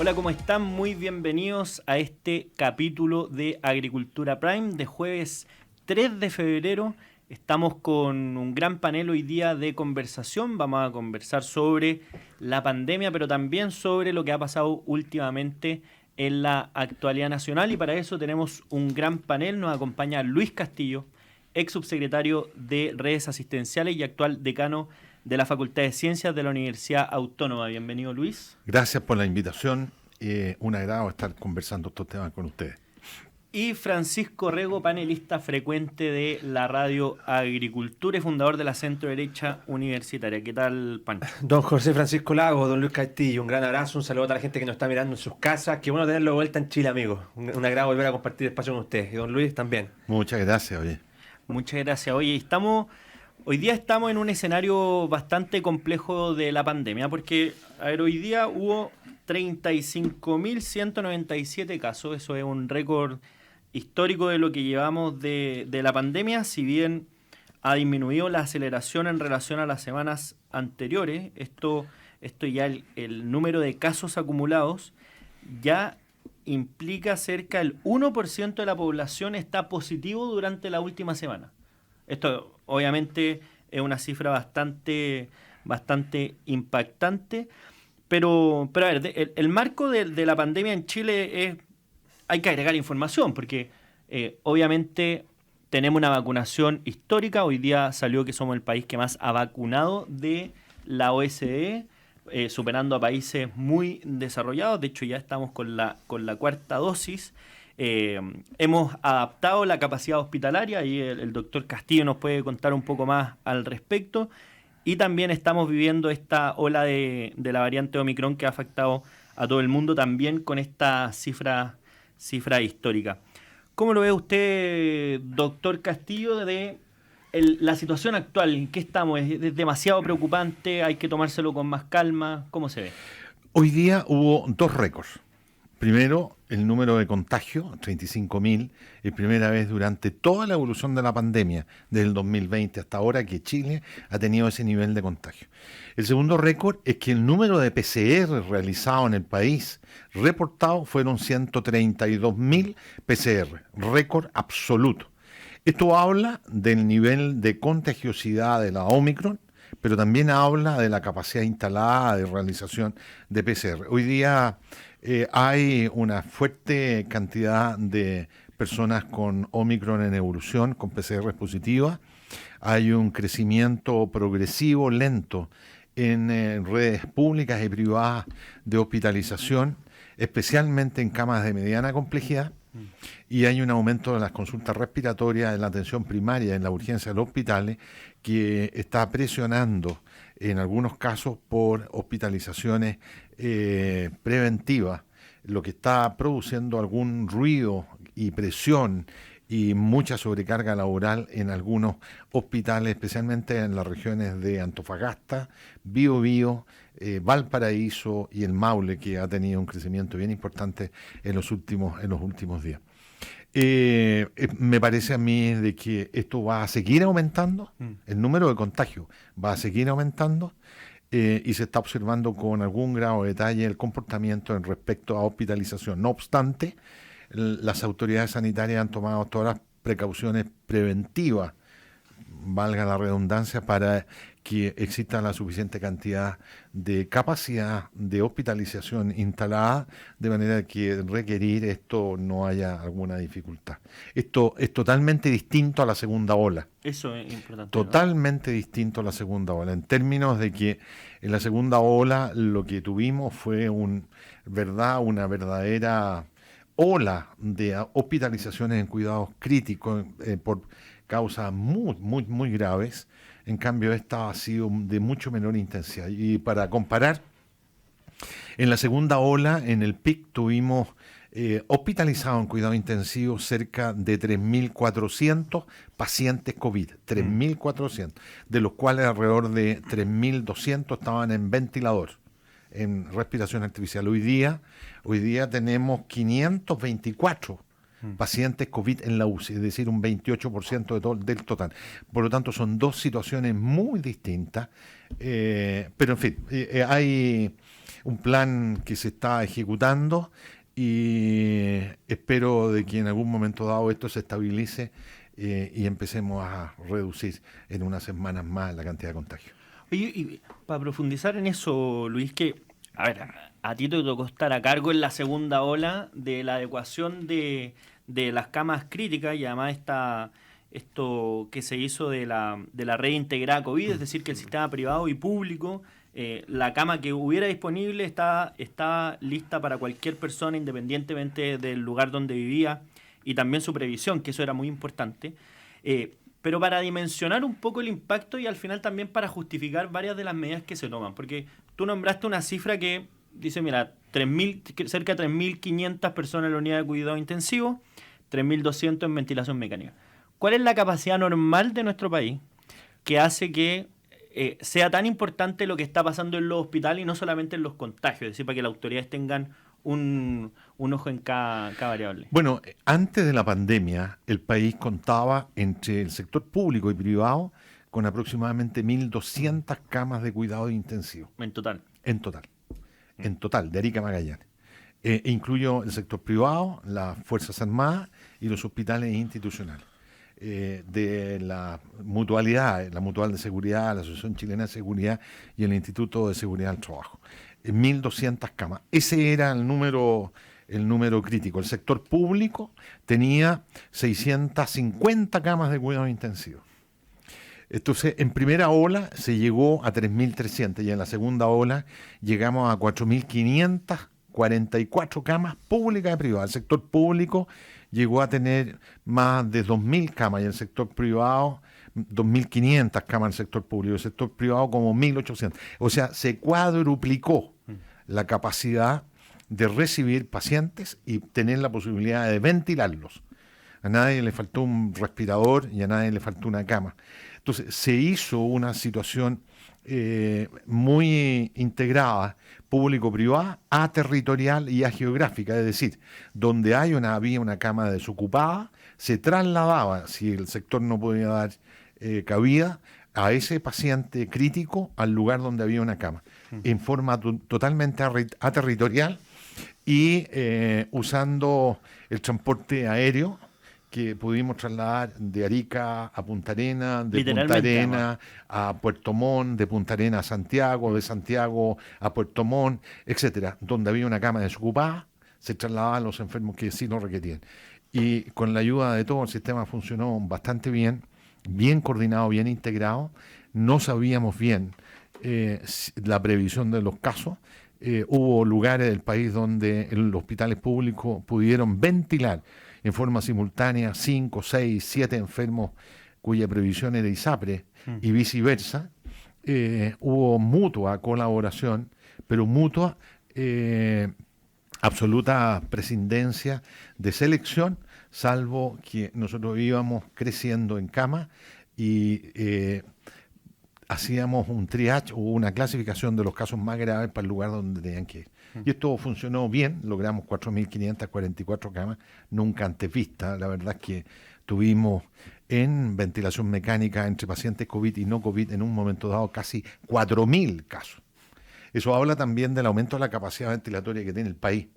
Hola, ¿cómo están? Muy bienvenidos a este capítulo de Agricultura Prime de jueves 3 de febrero. Estamos con un gran panel hoy día de conversación. Vamos a conversar sobre la pandemia, pero también sobre lo que ha pasado últimamente en la actualidad nacional. Y para eso tenemos un gran panel. Nos acompaña Luis Castillo, ex subsecretario de Redes Asistenciales y actual decano de la Facultad de Ciencias de la Universidad Autónoma. Bienvenido, Luis. Gracias por la invitación. Un agrado estar conversando estos temas con ustedes. Y Francisco Rego, panelista frecuente de la radio Agricultura y fundador de la Centro Derecha Universitaria. ¿Qué tal, Pancho? Don José Francisco Lago, don Luis Castillo, un gran abrazo, un saludo a toda la gente que nos está mirando en sus casas. Qué bueno tenerlo de vuelta en Chile, amigos. Un agrado volver a compartir espacio con ustedes. Y don Luis también. Muchas gracias, oye. Muchas gracias. Oye, hoy día estamos en un escenario bastante complejo de la pandemia, porque, hoy día hubo 35.197 casos. Eso es un récord histórico de lo que llevamos de la pandemia. Si bien ha disminuido la aceleración en relación a las semanas anteriores, esto ya el número de casos acumulados ya implica cerca del 1% de la población está positivo durante la última semana. Esto obviamente es una cifra bastante impactante, pero a ver, el marco de la pandemia en Chile hay que agregar información, porque obviamente tenemos una vacunación histórica. Hoy día salió que somos el país que más ha vacunado de la OSDE, superando a países muy desarrollados. De hecho, ya estamos con la cuarta dosis. Hemos adaptado la capacidad hospitalaria y el doctor Castillo nos puede contar un poco más al respecto. Y también estamos viviendo esta ola de la variante Omicron que ha afectado a todo el mundo también con esta cifra histórica. ¿Cómo lo ve usted, doctor Castillo, de la situación actual? ¿En qué estamos? ¿Es demasiado preocupante? ¿Hay que tomárselo con más calma? ¿Cómo se ve? Hoy día hubo dos récords. Primero, el número de contagios, 35.000, es primera vez durante toda la evolución de la pandemia, desde el 2020 hasta ahora, que Chile ha tenido ese nivel de contagio. El segundo récord es que el número de PCR realizado en el país, reportado, fueron 132.000 PCR, récord absoluto. Esto habla del nivel de contagiosidad de la Omicron, pero también habla de la capacidad instalada de realización de PCR. Hoy día hay una fuerte cantidad de personas con Omicron en evolución, con PCR positiva. Hay un crecimiento progresivo, lento, en redes públicas y privadas de hospitalización, especialmente en camas de mediana complejidad. Y hay un aumento de las consultas respiratorias en la atención primaria, en la urgencia de los hospitales, que está presionando en algunos casos por hospitalizaciones preventivas, lo que está produciendo algún ruido y presión y mucha sobrecarga laboral en algunos hospitales, especialmente en las regiones de Antofagasta, Biobío, Valparaíso y el Maule, que ha tenido un crecimiento bien importante en los últimos días. Me parece a mí de que esto va a seguir aumentando, el número de contagios va a seguir aumentando, y se está observando con algún grado de detalle el comportamiento en respecto a hospitalización. No obstante, las autoridades sanitarias han tomado todas las precauciones preventivas, valga la redundancia, para que exista la suficiente cantidad de capacidad de hospitalización instalada, de manera que requerir esto no haya alguna dificultad. Esto es totalmente distinto a la segunda ola. Eso es importante. Totalmente distinto a la segunda ola, en términos de que en la segunda ola lo que tuvimos fue una verdadera ola de hospitalizaciones en cuidados críticos por causas muy graves. En cambio, esta ha sido de mucho menor intensidad. Y para comparar, en la segunda ola, en el pic, tuvimos hospitalizados en cuidado intensivo cerca de 3.400 pacientes COVID, 3.400, de los cuales alrededor de 3.200 estaban en ventilador, en respiración artificial. Hoy día tenemos 524 pacientes COVID en la UCI, es decir, un 28% del total. Por lo tanto, son dos situaciones muy distintas, pero en fin, hay un plan que se está ejecutando y espero de que en algún momento dado esto se estabilice y empecemos a reducir en unas semanas más la cantidad de contagios. Oye, y para profundizar en eso, Luis, que, a ver, a ti te tocó estar a cargo en la segunda ola de la adecuación de las camas críticas y además esto que se hizo de la red integrada COVID, es decir, que el sistema privado y público, la cama que hubiera disponible está lista para cualquier persona independientemente del lugar donde vivía y también su previsión, que eso era muy importante. Pero para dimensionar un poco el impacto y al final también para justificar varias de las medidas que se toman, porque tú nombraste una cifra que dice, mira, cerca de 3.500 personas en la unidad de cuidado intensivo, 3.200 en ventilación mecánica. ¿Cuál es la capacidad normal de nuestro país que hace que sea tan importante lo que está pasando en los hospitales y no solamente en los contagios? Es decir, para que las autoridades tengan un ojo en cada variable. Bueno, antes de la pandemia, el país contaba entre el sector público y privado con aproximadamente 1.200 camas de cuidado intensivo. En total. En total, de Arica a Magallanes. Incluyo el sector privado, las Fuerzas Armadas y los hospitales institucionales. De la mutualidad, la Mutual de Seguridad, la Asociación Chilena de Seguridad y el Instituto de Seguridad del Trabajo. 1.200 camas. Ese era el número crítico. El sector público tenía 650 camas de cuidado intensivo. Entonces, en primera ola se llegó a 3.300 y en la segunda ola llegamos a 4.544 camas públicas y privadas. El sector público llegó a tener más de 2.000 camas y el sector privado 2.500 camas en el sector público, el sector privado como 1.800. O sea, se cuadruplicó la capacidad de recibir pacientes y tener la posibilidad de ventilarlos. A nadie le faltó un respirador y a nadie le faltó una cama. Entonces, se hizo una situación muy integrada, público-privada, aterritorial y ageográfica, es decir, donde había una cama desocupada, se trasladaba, si el sector no podía dar cabida, a ese paciente crítico al lugar donde había una cama, en forma totalmente aterritorial y usando el transporte aéreo, que pudimos trasladar de Arica a Punta Arenas, de Punta Arenas a Puerto Montt, de Punta Arenas a Santiago, de Santiago a Puerto Montt, etcétera, donde había una cama desocupada, se trasladaban los enfermos que sí lo requerían. Y con la ayuda de todo el sistema funcionó bastante bien coordinado, bien integrado. No sabíamos bien la previsión de los casos. Hubo lugares del país donde los hospitales públicos pudieron ventilar en forma simultánea 5, 6, 7 enfermos cuya previsión era ISAPRE y viceversa. Hubo mutua colaboración, pero mutua absoluta prescindencia de selección, salvo que nosotros íbamos creciendo en cama y hacíamos un triage o una clasificación de los casos más graves para el lugar donde tenían que ir. Y esto funcionó bien, logramos 4.544 camas, nunca antes vistas. La verdad es que tuvimos en ventilación mecánica entre pacientes COVID y no COVID en un momento dado casi 4.000 casos. Eso habla también del aumento de la capacidad ventilatoria que tiene el país,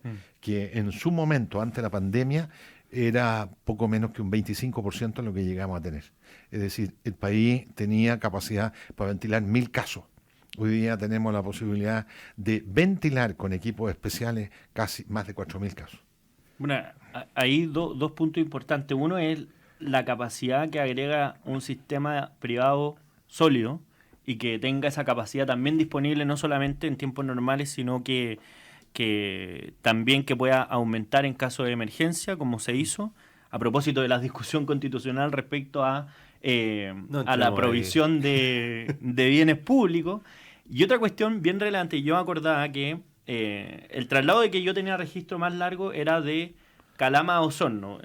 que en su momento, antes de la pandemia, era poco menos que un 25% en lo que llegamos a tener. Es decir, el país tenía capacidad para ventilar 1.000 casos. Hoy día tenemos la posibilidad de ventilar con equipos especiales casi más de 4.000 casos. Bueno, hay dos puntos importantes. Uno es la capacidad que agrega un sistema privado sólido y que tenga esa capacidad también disponible no solamente en tiempos normales, sino que también que pueda aumentar en caso de emergencia, como se hizo, a propósito de la discusión constitucional respecto a la provisión de bienes públicos. Y otra cuestión bien relevante, yo me acordaba que el traslado de que yo tenía registro más largo era de Calama a Osorno.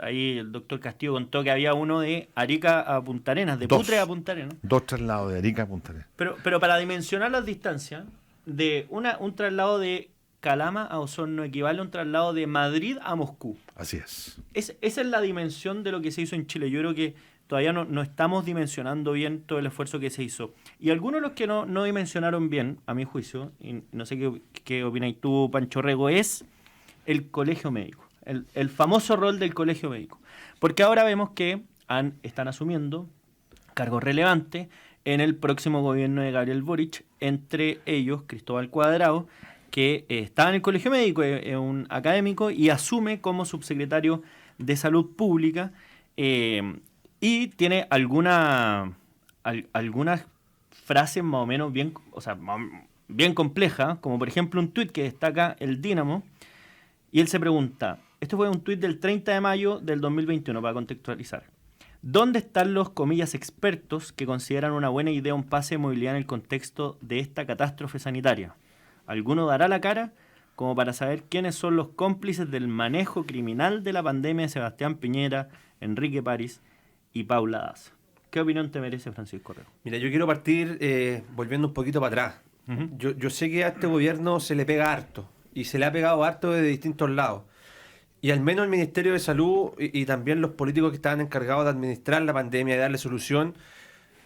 Ahí el doctor Castillo contó que había uno de Arica a Punta Arenas, de Putre a Punta Arenas. 2 traslados de Arica a Punta Arenas. Pero para dimensionar las distancias, de un traslado de Calama a Osorno equivale a un traslado de Madrid a Moscú. Así es. Esa es la dimensión de lo que se hizo en Chile. Yo creo que todavía no estamos dimensionando bien todo el esfuerzo que se hizo. Y algunos de los que no dimensionaron bien, a mi juicio, y no sé qué opinas tú, Pancho Rego, es el colegio médico, el famoso rol del colegio médico. Porque ahora vemos que están asumiendo cargos relevantes en el próximo gobierno de Gabriel Boric, entre ellos Cristóbal Cuadrado, que está en el colegio médico, es un académico y asume como subsecretario de Salud Pública, y tiene algunas frases más o menos bien, o sea, bien complejas, como por ejemplo un tuit que destaca el Dínamo, y él se pregunta, esto fue un tuit del 30 de mayo del 2021, para contextualizar. ¿Dónde están los, comillas, expertos que consideran una buena idea un pase de movilidad en el contexto de esta catástrofe sanitaria? ¿Alguno dará la cara como para saber quiénes son los cómplices del manejo criminal de la pandemia de Sebastián Piñera, Enrique París y Paula Daza? ¿Qué opinión te merece, Francisco Rego? Mira, yo quiero partir volviendo un poquito para atrás. Yo sé que a este gobierno se le pega harto, y se le ha pegado harto de distintos lados. Y al menos el Ministerio de Salud y también los políticos que estaban encargados de administrar la pandemia y darle solución,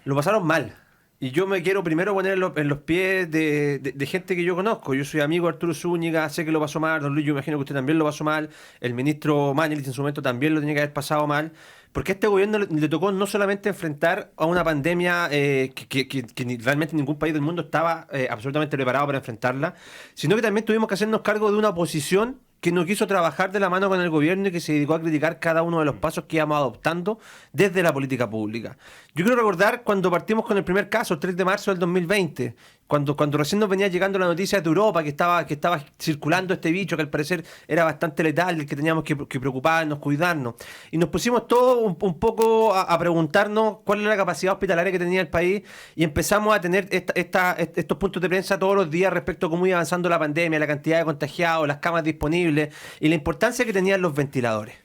lo pasaron mal. Y yo me quiero primero poner en los pies de gente que yo conozco. Yo soy amigo de Arturo Zúñiga, sé que lo pasó mal. Don Luis, yo imagino que usted también lo pasó mal. El ministro Mañalich en su momento también lo tenía que haber pasado mal. Porque a este gobierno le tocó no solamente enfrentar a una pandemia que realmente ningún país del mundo estaba absolutamente preparado para enfrentarla, sino que también tuvimos que hacernos cargo de una oposición que no quiso trabajar de la mano con el gobierno y que se dedicó a criticar cada uno de los pasos que íbamos adoptando desde la política pública. Yo quiero recordar cuando partimos con el primer caso, el 3 de marzo del 2020, cuando recién nos venía llegando la noticia de Europa que estaba circulando este bicho que al parecer era bastante letal, del que teníamos que preocuparnos, cuidarnos. Y nos pusimos todos un poco a preguntarnos cuál era la capacidad hospitalaria que tenía el país, y empezamos a tener estos puntos de prensa todos los días respecto a cómo iba avanzando la pandemia, la cantidad de contagiados, las camas disponibles y la importancia que tenían los ventiladores.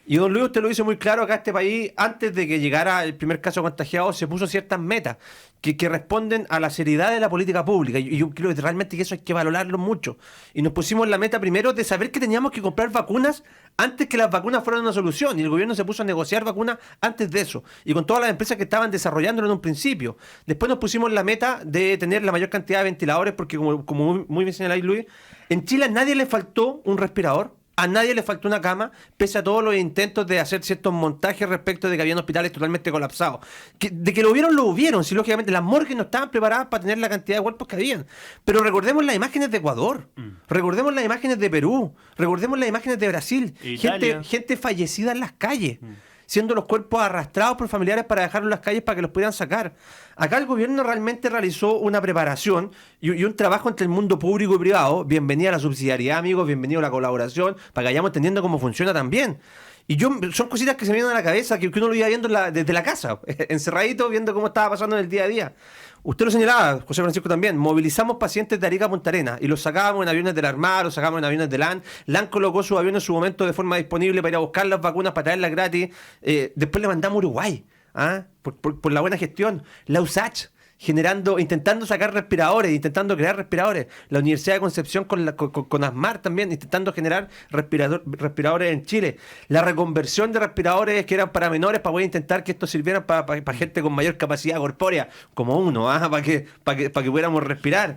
Y don Luis, usted lo hizo muy claro, acá este país, antes de que llegara el primer caso contagiado, se puso ciertas metas que responden a la seriedad de la política pública. Y yo creo que realmente eso hay que valorarlo mucho. Y nos pusimos la meta primero de saber que teníamos que comprar vacunas antes que las vacunas fueran una solución. Y el gobierno se puso a negociar vacunas antes de eso. Y con todas las empresas que estaban desarrollándolo en un principio. Después nos pusimos la meta de tener la mayor cantidad de ventiladores, porque como muy bien señaláis, Luis, en Chile a nadie le faltó un respirador. A nadie le faltó una cama, pese a todos los intentos de hacer ciertos montajes respecto de que habían hospitales totalmente colapsados. De que lo hubieron, si lógicamente las morgues no estaban preparadas para tener la cantidad de cuerpos que habían. Pero recordemos las imágenes de Ecuador, recordemos las imágenes de Perú, recordemos las imágenes de Brasil, gente fallecida en las calles. Siendo los cuerpos arrastrados por familiares para dejarlos en las calles para que los pudieran sacar. Acá el gobierno realmente realizó una preparación y un trabajo entre el mundo público y privado. Bienvenida a la subsidiariedad, amigos, bienvenido a la colaboración, para que vayamos entendiendo cómo funciona también. Y son cositas que se me vienen a la cabeza, que uno lo iba viendo desde la casa, encerradito, viendo cómo estaba pasando en el día a día. Usted lo señalaba, José Francisco también, movilizamos pacientes de Arica a Punta Arenas y los sacábamos en aviones de la Armada, los sacábamos en aviones de LAN. LAN colocó sus aviones en su momento de forma disponible para ir a buscar las vacunas, para traerlas gratis. Después le mandamos a Uruguay, por la buena gestión. La USACH, intentando sacar respiradores, intentando crear respiradores. La Universidad de Concepción con ASMAR también, intentando generar respiradores en Chile. La reconversión de respiradores que eran para menores, para poder intentar que estos sirvieran para gente con mayor capacidad corpórea, como uno, para que pudiéramos respirar.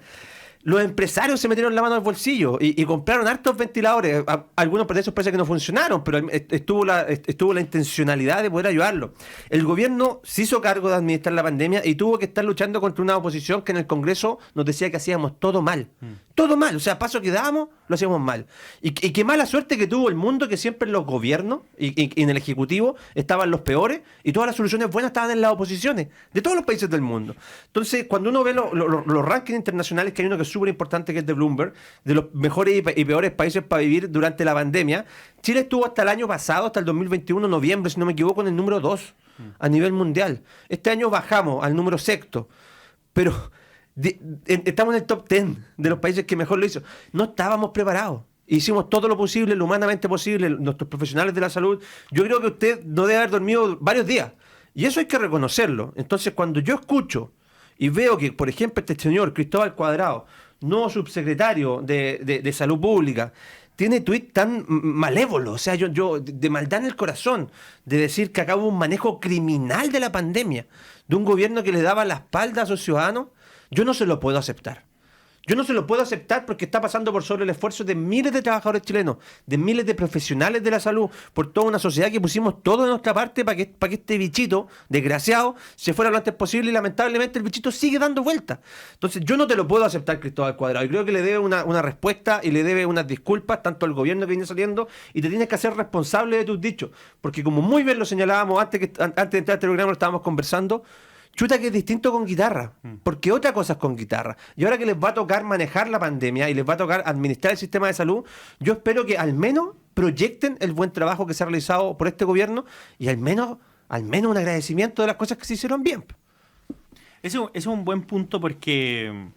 Los empresarios se metieron la mano al bolsillo y compraron hartos ventiladores. Algunos de esos parece que no funcionaron, pero estuvo la intencionalidad de poder ayudarlo. El gobierno se hizo cargo de administrar la pandemia y tuvo que estar luchando contra una oposición que en el Congreso nos decía que hacíamos todo mal. Todo mal, o sea, paso que dábamos, lo hacíamos mal. Y qué mala suerte que tuvo el mundo, que siempre en los gobiernos y en el Ejecutivo estaban los peores y todas las soluciones buenas estaban en las oposiciones de todos los países del mundo. Entonces, cuando uno ve los rankings internacionales, que hay uno que es súper importante, que es de Bloomberg, de los mejores y peores países para vivir durante la pandemia, Chile estuvo hasta el año pasado, hasta el 2021, noviembre, si no me equivoco, en el número 2 a nivel mundial. Este año bajamos al número 6º, pero estamos en el top 10 de los países que mejor lo hizo. No estábamos preparados. Hicimos todo lo posible, lo humanamente posible, nuestros profesionales de la salud. Yo creo que usted no debe haber dormido varios días. Y eso hay que reconocerlo. Entonces, cuando yo escucho y veo que, por ejemplo, este señor Cristóbal Cuadrado, nuevo subsecretario de Salud Pública, tiene tuit tan malévolo, o sea, yo de maldad en el corazón, de decir que acá hubo un manejo criminal de la pandemia, de un gobierno que le daba la espalda a sus ciudadanos, yo no se lo puedo aceptar. Yo no se lo puedo aceptar porque está pasando por sobre el esfuerzo de miles de trabajadores chilenos, de miles de profesionales de la salud, por toda una sociedad que pusimos todo de nuestra parte para que este bichito, desgraciado, se fuera lo antes posible y lamentablemente el bichito sigue dando vueltas. Entonces yo no te lo puedo aceptar, Cristóbal Cuadrado, y creo que le debe una respuesta y le debe unas disculpas tanto al gobierno que viene saliendo y te tienes que hacer responsable de tus dichos, porque como muy bien lo señalábamos antes de entrar a este programa, lo estábamos conversando. Chuta que es distinto con guitarra, porque otra cosa es con guitarra. Y ahora que les va a tocar manejar la pandemia y les va a tocar administrar el sistema de salud, yo espero que al menos proyecten el buen trabajo que se ha realizado por este gobierno y al menos un agradecimiento de las cosas que se hicieron bien. Ese es un buen punto porque,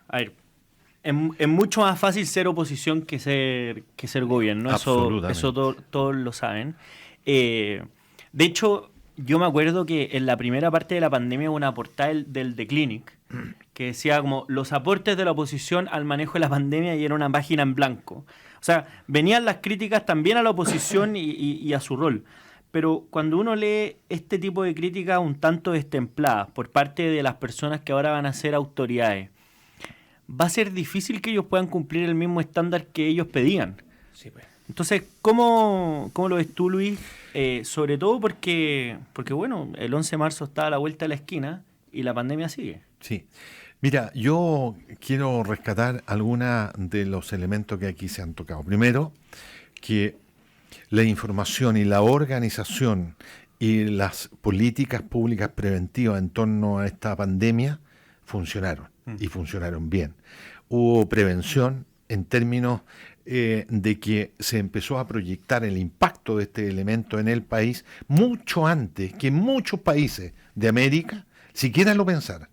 a ver, es mucho más fácil ser oposición que ser gobierno. Eso todos lo saben. De hecho, yo me acuerdo que en la primera parte de la pandemia hubo una portada del The Clinic que decía como los aportes de la oposición al manejo de la pandemia y era una página en blanco. O sea, venían las críticas también a la oposición y a su rol. Pero cuando uno lee este tipo de críticas un tanto destempladas por parte de las personas que ahora van a ser autoridades, va a ser difícil que ellos puedan cumplir el mismo estándar que ellos pedían. Sí, pues. Entonces, ¿cómo lo ves tú, Luis? Sobre todo porque, bueno, el 11 de marzo está a la vuelta de la esquina y la pandemia sigue. Sí. Mira, yo quiero rescatar algunos de los elementos que aquí se han tocado. Primero, que la información y la organización y las políticas públicas preventivas en torno a esta pandemia funcionaron y funcionaron bien. Hubo prevención en términos de que se empezó a proyectar el impacto de este elemento en el país mucho antes que muchos países de América siquiera lo pensaran.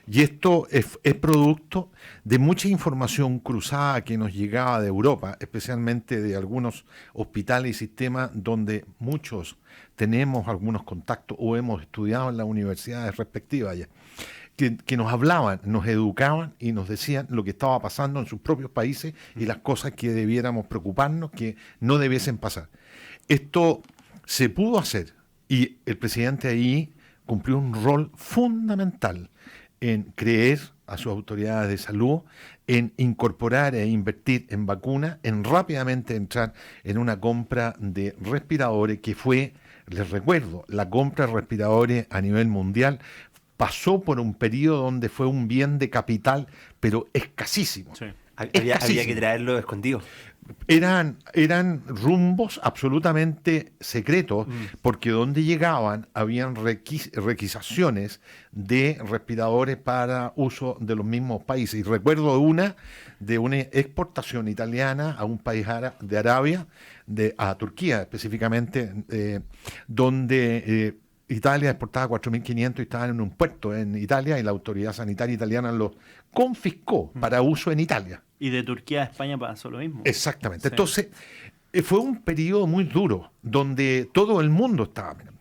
Y esto es producto de mucha información cruzada que nos llegaba de Europa, especialmente de algunos hospitales y sistemas donde muchos tenemos algunos contactos o hemos estudiado en las universidades respectivas allá. Que nos hablaban, nos educaban y nos decían lo que estaba pasando en sus propios países y las cosas que debiéramos preocuparnos, que no debiesen pasar. Esto se pudo hacer y el presidente ahí cumplió un rol fundamental en creer a sus autoridades de salud, en incorporar e invertir en vacunas, en rápidamente entrar en una compra de respiradores que fue, les recuerdo, la compra de respiradores a nivel mundial pasó por un periodo donde fue un bien de capital, pero escasísimo. Sí. Había que traerlo escondido. Eran rumbos absolutamente secretos, porque donde llegaban habían requisaciones de respiradores para uso de los mismos países. Y recuerdo de una exportación italiana a un país de Arabia, a Turquía específicamente, donde Italia exportaba 4.500 y estaban en un puerto en Italia y la autoridad sanitaria italiana los confiscó para uso en Italia. Y de Turquía a España pasó lo mismo. Exactamente. Sí. Entonces, fue un periodo muy duro donde todo el mundo estaba mirando.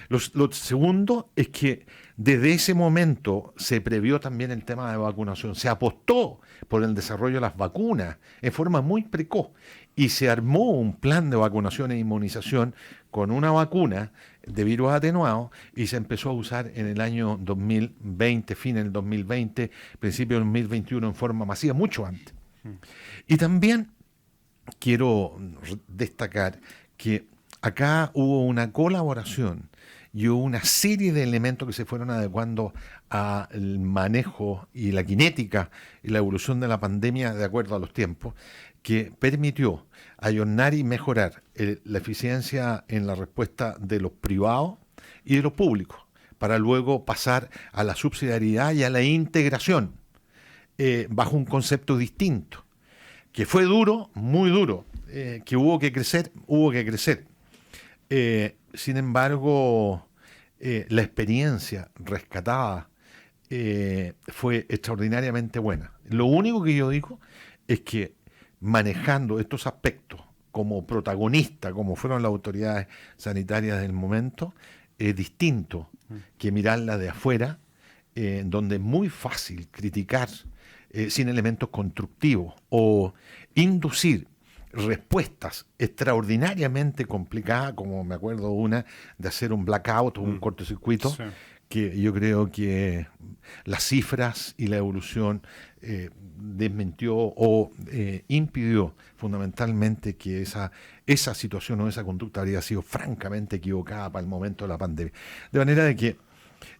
Lo segundo es que desde ese momento se previó también el tema de vacunación. Se apostó por el desarrollo de las vacunas en forma muy precoz y se armó un plan de vacunación e inmunización con una vacuna de virus atenuado y se empezó a usar en el año 2020, fin del 2020, principio del 2021 en forma masiva, mucho antes. Y también quiero destacar que acá hubo una colaboración y hubo una serie de elementos que se fueron adecuando al manejo y la cinética y la evolución de la pandemia de acuerdo a los tiempos, que permitió ayornar y mejorar la eficiencia en la respuesta de los privados y de los públicos, para luego pasar a la subsidiariedad y a la integración bajo un concepto distinto, que fue duro, muy duro, que hubo que crecer. Sin embargo, la experiencia rescatada fue extraordinariamente buena. Lo único que yo digo es que manejando estos aspectos como protagonista, como fueron las autoridades sanitarias del momento, es distinto que mirarla de afuera, donde es muy fácil criticar sin elementos constructivos o inducir respuestas extraordinariamente complicadas, como me acuerdo una de hacer un blackout o un cortocircuito, Sí. que yo creo que las cifras y la evolución desmintió o impidió fundamentalmente que esa situación o esa conducta habría sido francamente equivocada para el momento de la pandemia. De manera de que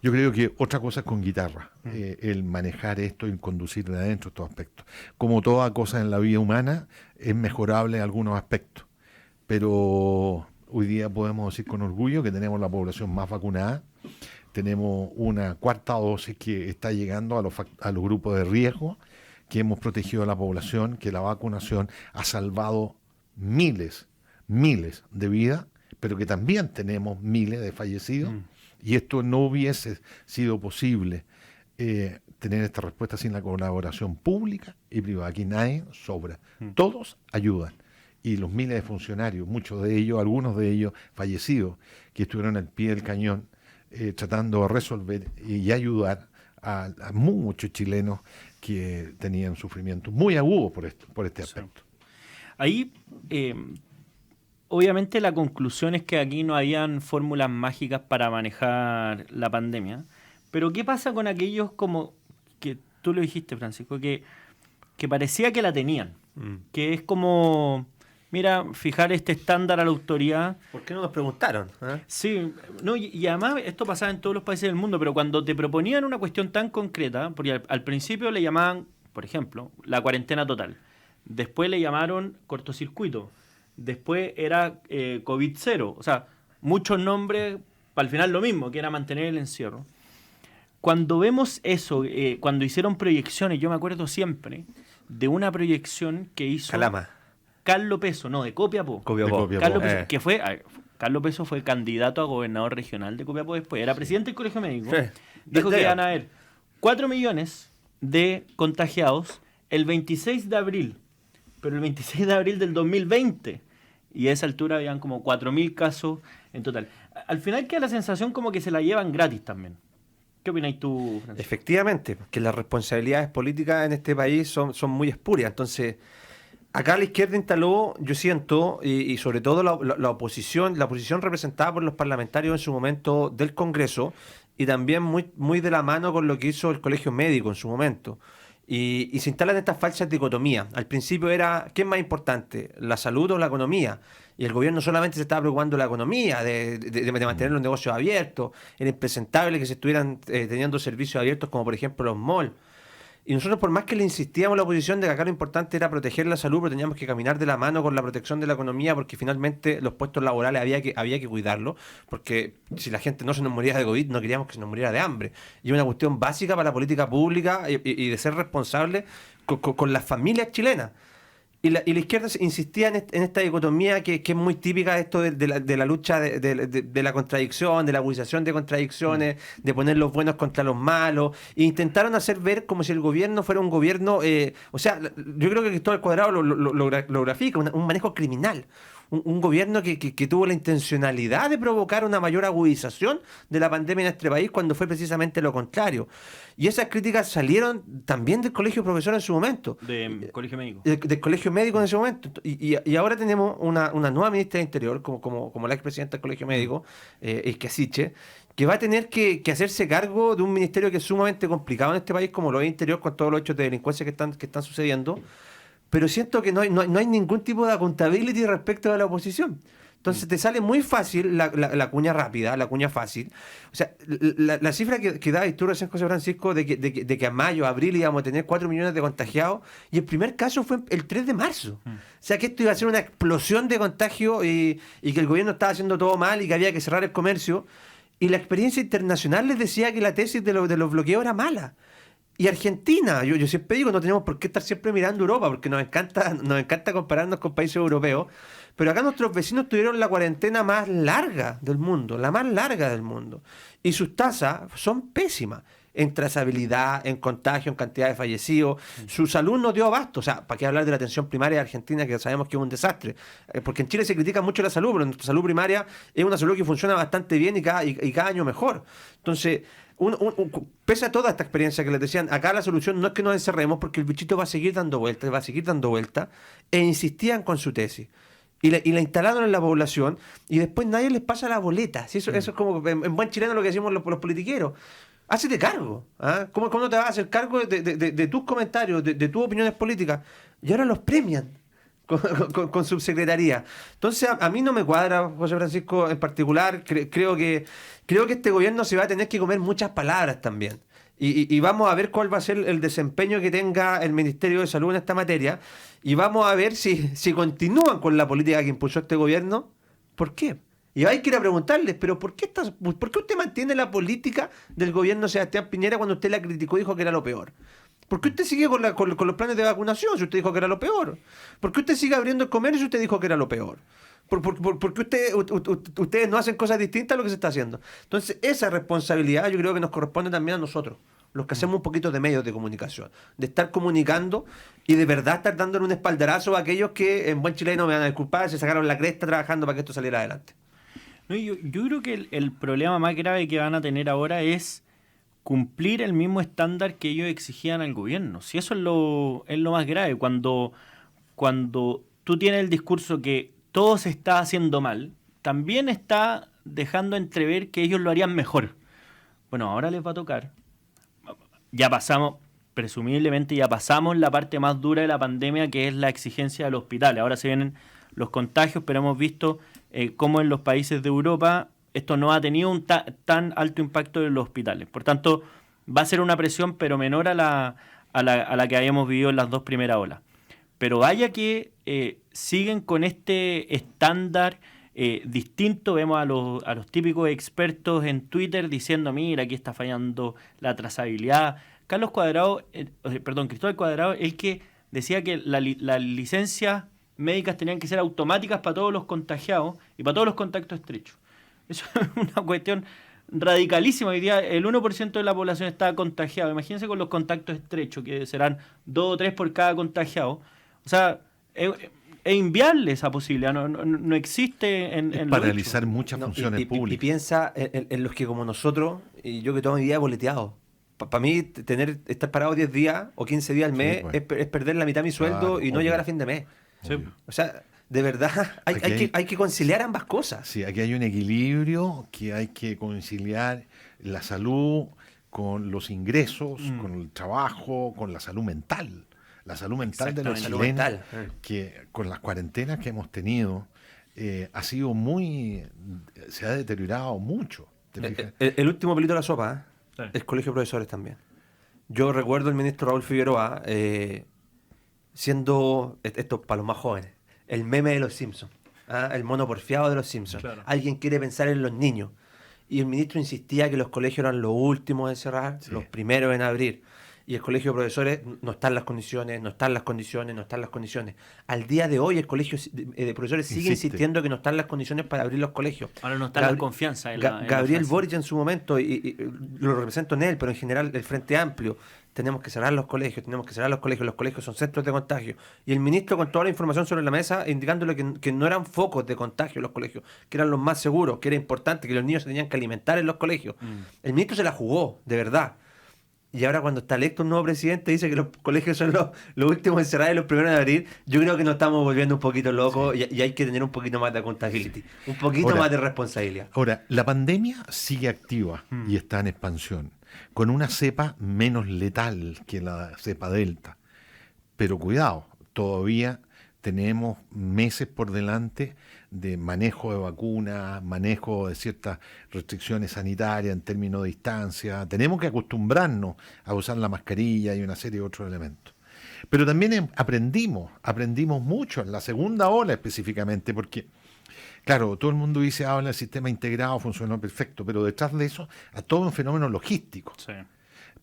yo creo que otra cosa es con guitarra, el manejar esto y conducir de adentro estos aspectos. Como toda cosa en la vida humana, es mejorable en algunos aspectos, pero hoy día podemos decir con orgullo que tenemos la población más vacunada, tenemos una cuarta dosis que está llegando a los grupos de riesgo, que hemos protegido a la población, que la vacunación ha salvado miles de vidas, pero que también tenemos miles de fallecidos. Y esto no hubiese sido posible tener esta respuesta sin la colaboración pública y privada. Aquí nadie sobra. Todos ayudan. Y los miles de funcionarios, muchos de ellos, algunos de ellos fallecidos, que estuvieron al pie del cañón tratando de resolver y ayudar a muchos chilenos que tenían sufrimientos muy agudos por este aspecto. Ahí, obviamente la conclusión es que aquí no habían fórmulas mágicas para manejar la pandemia, pero ¿qué pasa con aquellos como que tú lo dijiste, Francisco, que parecía que la tenían? Que es como, mira, fijar este estándar a la autoridad. ¿Por qué no nos preguntaron? Sí, no, y además esto pasaba en todos los países del mundo, pero cuando te proponían una cuestión tan concreta, porque al principio le llamaban, por ejemplo, la cuarentena total, después le llamaron cortocircuito, después era COVID-0, o sea, muchos nombres, al final lo mismo, que era mantener el encierro. Cuando vemos eso, cuando hicieron proyecciones, yo me acuerdo siempre de una proyección que hizo Calama. Carlos Peso, no, de Copiapó. Copiapó. Carlos Peso, que fue, Carlos Peso fue candidato a gobernador regional de Copiapó después, era presidente del Colegio Médico. Sí. Dijo que iban a haber 4 millones de contagiados el 26 de abril, pero el 26 de abril del 2020. Y a esa altura habían como 4.000 casos en total. Al final queda la sensación como que se la llevan gratis también. ¿Qué opináis tú, Francisco? Efectivamente, que las responsabilidades políticas en este país son muy espurias. Entonces, acá la izquierda instaló, yo siento, y sobre todo la oposición representada por los parlamentarios en su momento del Congreso, y también muy de la mano con lo que hizo el Colegio Médico en su momento. Y se instalan estas falsas dicotomías. Al principio era, ¿qué es más importante? ¿La salud o la economía? Y el gobierno solamente se estaba preocupando de la economía, de mantener los negocios abiertos. Era impresentable que se estuvieran teniendo servicios abiertos como por ejemplo los malls. Y nosotros, por más que le insistíamos a la oposición de que acá lo importante era proteger la salud, pero teníamos que caminar de la mano con la protección de la economía, porque finalmente los puestos laborales había que cuidarlos, porque si la gente no se nos moría de COVID, no queríamos que se nos muriera de hambre. Y es una cuestión básica para la política pública y de ser responsable con las familias chilenas. Y la izquierda insistía en esta dicotomía que es muy típica de esto de la lucha de la contradicción, de la agudización de contradicciones, de poner los buenos contra los malos. E intentaron hacer ver como si el gobierno fuera un gobierno... o sea, yo creo que Cristóbal Cuadrado lo grafica, un manejo criminal. Un gobierno que tuvo la intencionalidad de provocar una mayor agudización de la pandemia en este país cuando fue precisamente lo contrario. Y esas críticas salieron también del Colegio de Profesores en su momento. Del Colegio Médico. Del Colegio Médico en ese momento. Y ahora tenemos una nueva ministra de Interior, como la expresidenta del Colegio Médico, Isquiasiche, que va a tener que hacerse cargo de un ministerio que es sumamente complicado en este país, como lo es Interior, con todos los hechos de delincuencia que están sucediendo. Pero siento que no hay ningún tipo de accountability respecto de la oposición. Entonces te sale muy fácil la cuña rápida, la cuña fácil. O sea, la cifra que dabas tú recién, José Francisco, de que a mayo, abril íbamos a tener 4 millones de contagiados, y el primer caso fue el 3 de marzo. O sea, que esto iba a ser una explosión de contagio y que el gobierno estaba haciendo todo mal y que había que cerrar el comercio. Y la experiencia internacional les decía que la tesis de los bloqueos era mala. Y Argentina, yo siempre digo, no tenemos por qué estar siempre mirando Europa, porque nos encanta compararnos con países europeos, pero acá nuestros vecinos tuvieron la cuarentena más larga del mundo, la más larga del mundo, y sus tasas son pésimas. en trazabilidad, en contagio, en cantidad de fallecidos. Su salud no dio abasto. O sea, ¿para qué hablar de la atención primaria de Argentina, que sabemos que es un desastre? Porque en Chile se critica mucho la salud, pero nuestra salud primaria es una salud que funciona bastante bien y cada año mejor. Entonces, pese a toda esta experiencia que les decían, acá la solución no es que nos encerremos, porque el bichito va a seguir dando vueltas, va a seguir dando vueltas, e insistían con su tesis. Y la instalaron en la población y después nadie les pasa la boleta. ¿Sí? Eso es como en buen chileno lo que decimos los politiqueros. Hácete cargo. ¿Ah? ¿Cómo no te vas a hacer cargo de tus comentarios, de tus opiniones políticas? Y ahora los premian con subsecretaría. Entonces a mí no me cuadra, José Francisco, en particular. Creo que este gobierno se va a tener que comer muchas palabras también. Y vamos a ver cuál va a ser el desempeño que tenga el Ministerio de Salud en esta materia. Y vamos a ver si continúan con la política que impulsó este gobierno. ¿Por qué? Y hay que ir a preguntarles, pero ¿por qué usted mantiene la política del gobierno de Sebastián Piñera cuando usted la criticó y dijo que era lo peor? ¿Por qué usted sigue con los planes de vacunación si usted dijo que era lo peor? ¿Por qué usted sigue abriendo el comercio si usted dijo que era lo peor? ¿Por qué ustedes no hacen cosas distintas a lo que se está haciendo? Entonces, esa responsabilidad yo creo que nos corresponde también a nosotros, los que hacemos un poquito de medios de comunicación, de estar comunicando y de verdad estar dándole un espaldarazo a aquellos que en buen chileno me van a disculpar, se sacaron la cresta trabajando para que esto saliera adelante. No, yo creo que el problema más grave que van a tener ahora es cumplir el mismo estándar que ellos exigían al gobierno. Si eso es lo más grave, cuando tú tienes el discurso que todo se está haciendo mal, también está dejando entrever que ellos lo harían mejor. Bueno, ahora les va a tocar. Ya pasamos, presumiblemente ya pasamos la parte más dura de la pandemia, que es la exigencia de los hospitales. Ahora se vienen los contagios, pero hemos visto cómo en los países de Europa esto no ha tenido un tan alto impacto en los hospitales. Por tanto, va a ser una presión, pero menor a la que habíamos vivido en las dos primeras olas. Pero vaya que siguen con este estándar distinto. Vemos a los típicos expertos en Twitter diciendo, mira, aquí está fallando la trazabilidad. Cristóbal Cuadrado, el que decía que las licencias médicas tenían que ser automáticas para todos los contagiados y para todos los contactos estrechos. Eso es una cuestión radicalísima. Hoy día el 1% de la población está contagiado. Imagínense con los contactos estrechos, que serán 2 o 3 por cada contagiado. O sea, es inviable esa posibilidad, no existe en paralizar muchas funciones públicas. Y piensa en los que como nosotros, y yo que toda mi vida he boleteado. Para mí, estar parado 10 días o 15 días al mes, pues, es perder la mitad de mi sueldo y no llegar a fin de mes. Sí. O sea, de verdad, hay que conciliar ambas cosas. Sí, aquí hay un equilibrio que hay que conciliar la salud con los ingresos, con el trabajo, con la salud mental. La salud mental de los chilenos, que con las cuarentenas que hemos tenido, ha sido se ha deteriorado mucho. El último pelito de la sopa, sí. El colegio de profesores también. Yo recuerdo el ministro Raúl Figueroa siendo, esto para los más jóvenes, el meme de los Simpsons, el mono porfiado de los Simpsons. Claro. Alguien quiere pensar en los niños. Y el ministro insistía que los colegios eran los últimos en cerrar, sí, los primeros en abrir. Y el colegio de profesores no están las condiciones. Al día de hoy el colegio de profesores sigue insistiendo que no están las condiciones para abrir los colegios. Ahora no está la confianza. Gabriel Boric en su momento, y lo represento en él, pero en general el Frente Amplio, tenemos que cerrar los colegios, los colegios son centros de contagio. Y el ministro con toda la información sobre la mesa, indicándole que no eran focos de contagio los colegios, que eran los más seguros, que era importante, que los niños se tenían que alimentar en los colegios. El ministro se la jugó, de verdad. Y ahora cuando está electo un nuevo presidente dice que los colegios son los últimos en cerrar y los primeros en abrir. Yo creo que nos estamos volviendo un poquito locos, sí, y hay que tener un poquito más de accountability, un poquito más de responsabilidad. Ahora, la pandemia sigue activa y está en expansión, con una cepa menos letal que la cepa Delta. Pero cuidado, todavía tenemos meses por delante de manejo de vacunas, manejo de ciertas restricciones sanitarias en términos de distancia. Tenemos que acostumbrarnos a usar la mascarilla y una serie de otros elementos. Pero también aprendimos mucho en la segunda ola específicamente, porque, claro, todo el mundo dice, el sistema integrado funcionó perfecto, pero detrás de eso hay todo un fenómeno logístico. Sí.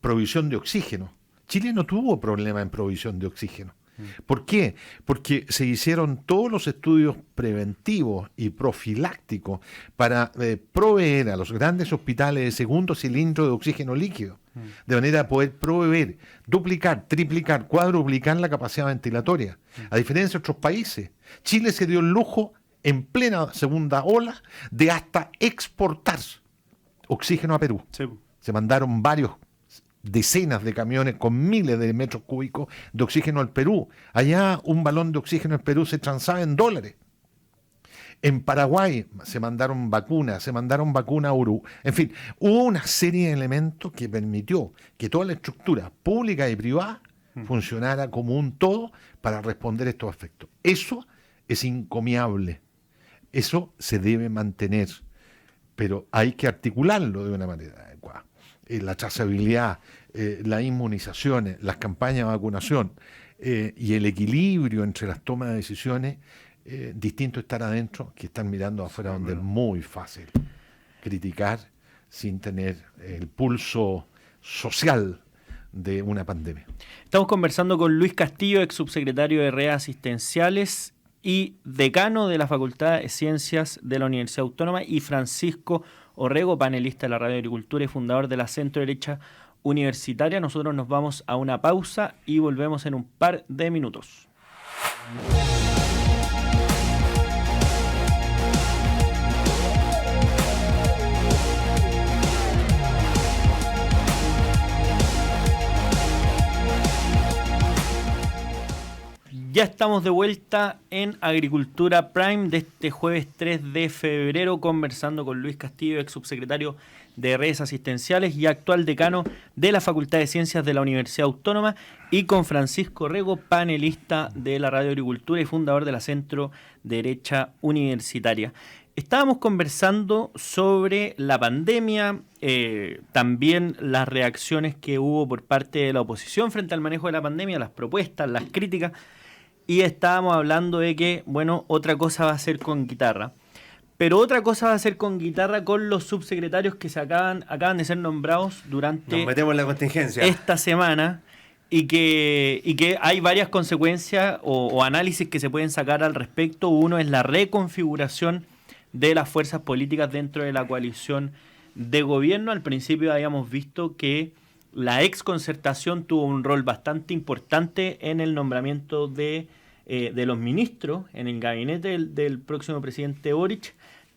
Provisión de oxígeno. Chile no tuvo problema en provisión de oxígeno. ¿Por qué? Porque se hicieron todos los estudios preventivos y profilácticos para proveer a los grandes hospitales de segundo cilindro de oxígeno líquido, de manera a poder proveer, duplicar, triplicar, cuadruplicar la capacidad ventilatoria. A diferencia de otros países, Chile se dio el lujo en plena segunda ola de hasta exportar oxígeno a Perú. Sí. Se mandaron decenas de camiones con miles de metros cúbicos de oxígeno al Perú. Allá un balón de oxígeno en Perú se transaba en dólares. En Paraguay se mandaron vacunas a Uruguay. En fin, hubo una serie de elementos que permitió que toda la estructura pública y privada funcionara como un todo para responder a estos efectos. Eso es encomiable. Eso se debe mantener, pero hay que articularlo de una manera adecuada. La trazabilidad, las inmunizaciones, las campañas de vacunación y el equilibrio entre las tomas de decisiones, distinto estar adentro que estar mirando afuera, donde es muy fácil criticar sin tener el pulso social de una pandemia. Estamos conversando con Luis Castillo, ex subsecretario de Redes Asistenciales y decano de la Facultad de Ciencias de la Universidad Autónoma, y Francisco Orrego, panelista de la Radio Agricultura y fundador de la Centro Derecha Universitaria. Nosotros nos vamos a una pausa y volvemos en un par de minutos. Ya estamos de vuelta en Agricultura Prime de este jueves 3 de febrero, conversando con Luis Castillo, ex subsecretario de Redes Asistenciales y actual decano de la Facultad de Ciencias de la Universidad Autónoma, y con Francisco Orrego, panelista de la Radio Agricultura y fundador de la Centro Derecha Universitaria. Estábamos conversando sobre la pandemia, también las reacciones que hubo por parte de la oposición frente al manejo de la pandemia, las propuestas, las críticas. Y estábamos hablando de que, bueno, otra cosa va a ser con guitarra. Pero otra cosa va a ser con guitarra con los subsecretarios que acaban de ser nombrados durante Nos metemos en la contingencia esta semana, y que hay varias consecuencias o análisis que se pueden sacar al respecto. Uno es la reconfiguración de las fuerzas políticas dentro de la coalición de gobierno. Al principio habíamos visto que la exconcertación tuvo un rol bastante importante en el nombramiento de los ministros en el gabinete del próximo presidente Boric,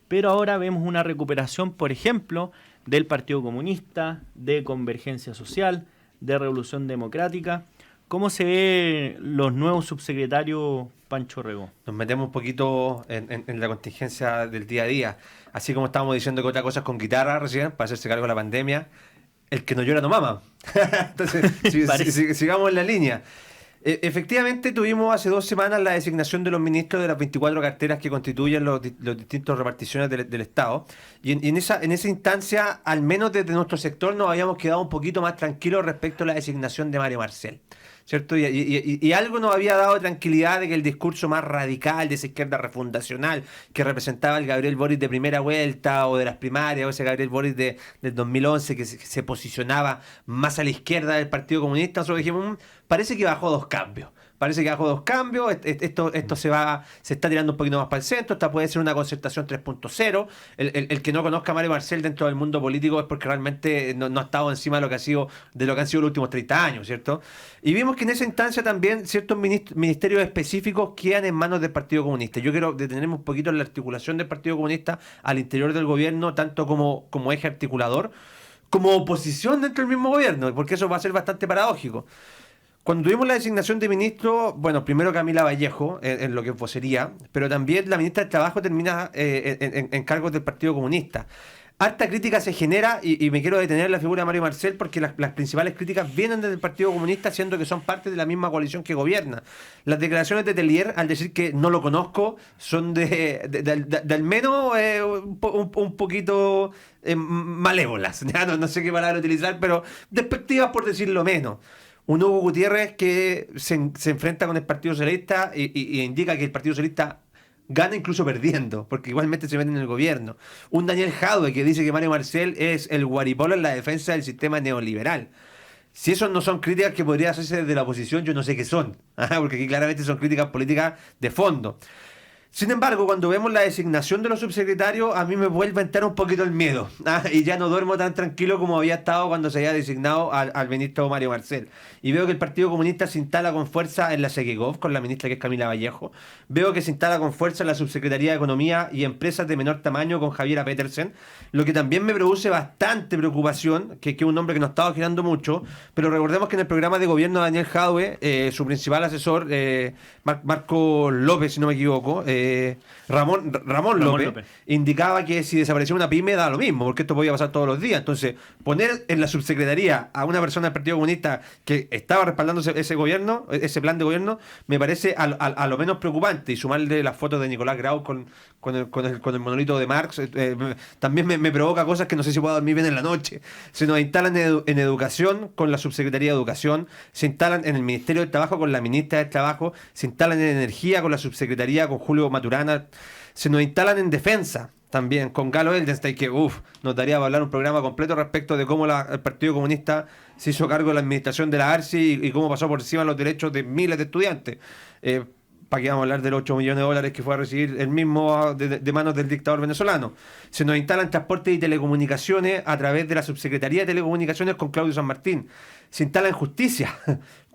pero ahora vemos una recuperación, por ejemplo, del Partido Comunista, de Convergencia Social, de Revolución Democrática. ¿Cómo se ve los nuevos subsecretarios, Pancho Orrego? Nos metemos un poquito en la contingencia del día a día. Así como estábamos diciendo que otra cosa es con guitarra recién, para hacerse cargo de la pandemia, el que no llora no mama. Entonces, sigamos en la línea. Efectivamente, tuvimos hace 2 semanas la designación de los ministros de las 24 carteras que constituyen los distintos reparticiones del Estado. Y en esa instancia, al menos desde nuestro sector, nos habíamos quedado un poquito más tranquilos respecto a la designación de Mario Marcel, ¿cierto? Y algo nos había dado tranquilidad de que el discurso más radical de esa izquierda refundacional que representaba el Gabriel Boric de primera vuelta o de las primarias, o ese Gabriel Boric del 2011 que se posicionaba más a la izquierda del Partido Comunista, nosotros dijimos, parece que bajó 2 cambios. Esto se está tirando un poquito más para el centro. Esta puede ser una concertación 3.0. El que no conozca a Mario Marcel dentro del mundo político es porque realmente no ha estado encima de lo que han sido los últimos 30 años, ¿cierto? Y vimos que en esa instancia también ciertos ministerios específicos quedan en manos del Partido Comunista. Yo quiero detenerme un poquito en la articulación del Partido Comunista al interior del gobierno, tanto como eje articulador, como oposición dentro del mismo gobierno, porque eso va a ser bastante paradójico. Cuando tuvimos la designación de ministro, bueno, primero Camila Vallejo, en lo que es vocería, pero también la ministra del Trabajo termina en cargos del Partido Comunista. Harta crítica se genera, y me quiero detener en la figura de Mario Marcel, porque las principales críticas vienen desde el Partido Comunista, siendo que son parte de la misma coalición que gobierna. Las declaraciones de Tellier, al decir que no lo conozco, son de al menos un poquito malévolas. Ya no sé qué palabra utilizar, pero despectivas por decirlo menos. Un Hugo Gutiérrez que se enfrenta con el Partido Socialista y indica que el Partido Socialista gana incluso perdiendo, porque igualmente se mete en el gobierno. Un Daniel Jadwe que dice que Mario Marcel es el guaripolo en la defensa del sistema neoliberal. Si esos no son críticas que podría hacerse desde la oposición, yo no sé qué son, porque aquí claramente son críticas políticas de fondo. Sin embargo, cuando vemos la designación de los subsecretarios, a mí me vuelve a entrar un poquito el miedo. Y ya no duermo tan tranquilo como había estado cuando se había designado al ministro Mario Marcel. Y veo que el Partido Comunista se instala con fuerza en la SEGEGOV, con la ministra que es Camila Vallejo. Veo que se instala con fuerza en la Subsecretaría de Economía y Empresas de menor tamaño con Javiera Petersen. Lo que también me produce bastante preocupación, que es un hombre que no estaba girando mucho, pero recordemos que en el programa de gobierno de Daniel Jadwe, su principal asesor, Marco López, si no me equivoco, Ramón López indicaba que si desaparecía una pyme da lo mismo, porque esto podía pasar todos los días. Entonces, poner en la subsecretaría a una persona del Partido Comunista que estaba respaldando ese gobierno, ese plan de gobierno, me parece a lo menos preocupante. Y sumarle las fotos de Nicolás Grau con el monolito de Marx, también me provoca cosas que no sé si puedo dormir bien en la noche. Se nos instalan en educación con la subsecretaría de Educación, se instalan en el Ministerio del Trabajo con la ministra del Trabajo, se instalan en Energía con la subsecretaría con Julio Maturana, se nos instalan en Defensa también con Galo Eldenstein, que nos daría para hablar un programa completo respecto de cómo el Partido Comunista se hizo cargo de la administración de la ARSI y cómo pasó por encima de los derechos de miles de estudiantes. ¿Para qué vamos a hablar de los 8 millones de dólares que fue a recibir el mismo de manos del dictador venezolano? Se nos instalan transporte y telecomunicaciones a través de la Subsecretaría de Telecomunicaciones con Claudio San Martín. Se instala en Justicia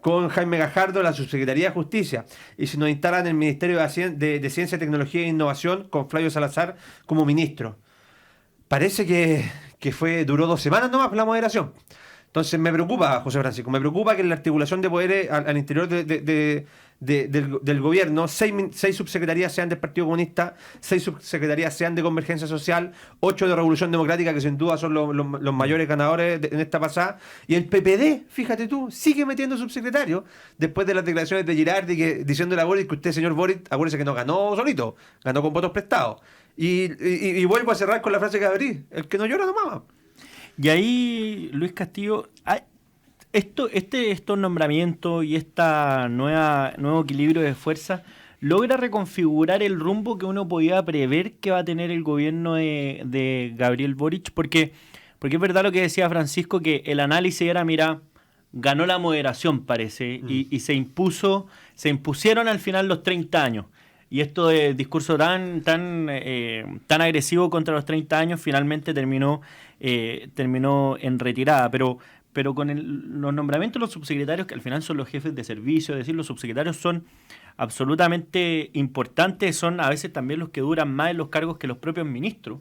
con Jaime Gajardo, la Subsecretaría de Justicia. Y se nos instalan en el Ministerio de Ciencia, Tecnología e Innovación con Flavio Salazar como ministro. Parece que duró 2 semanas nomás la moderación. Entonces me preocupa, José Francisco, me preocupa que en la articulación de poderes al interior del gobierno, 6 subsecretarías sean del Partido Comunista, 6 subsecretarías sean de Convergencia Social, 8 de Revolución Democrática, que sin duda son los mayores ganadores en esta pasada, y el PPD, fíjate tú, sigue metiendo subsecretarios, después de las declaraciones de Girardi diciéndole a Boric que usted, señor Boric, acuérdese que no ganó solito, ganó con votos prestados. Y vuelvo a cerrar con la frase que abrí, el que no llora no mama. Y ahí, Luis Castillo, estos nombramientos y nuevo equilibrio de fuerza logra reconfigurar el rumbo que uno podía prever que va a tener el gobierno de Gabriel Boric, porque es verdad lo que decía Francisco, que el análisis era, mira, ganó la moderación, parece, y se impusieron al final los 30 años. Y esto de discurso tan agresivo contra los 30 años finalmente terminó en retirada. Pero con los nombramientos de los subsecretarios, que al final son los jefes de servicio, es decir, los subsecretarios son absolutamente importantes, son a veces también los que duran más en los cargos que los propios ministros.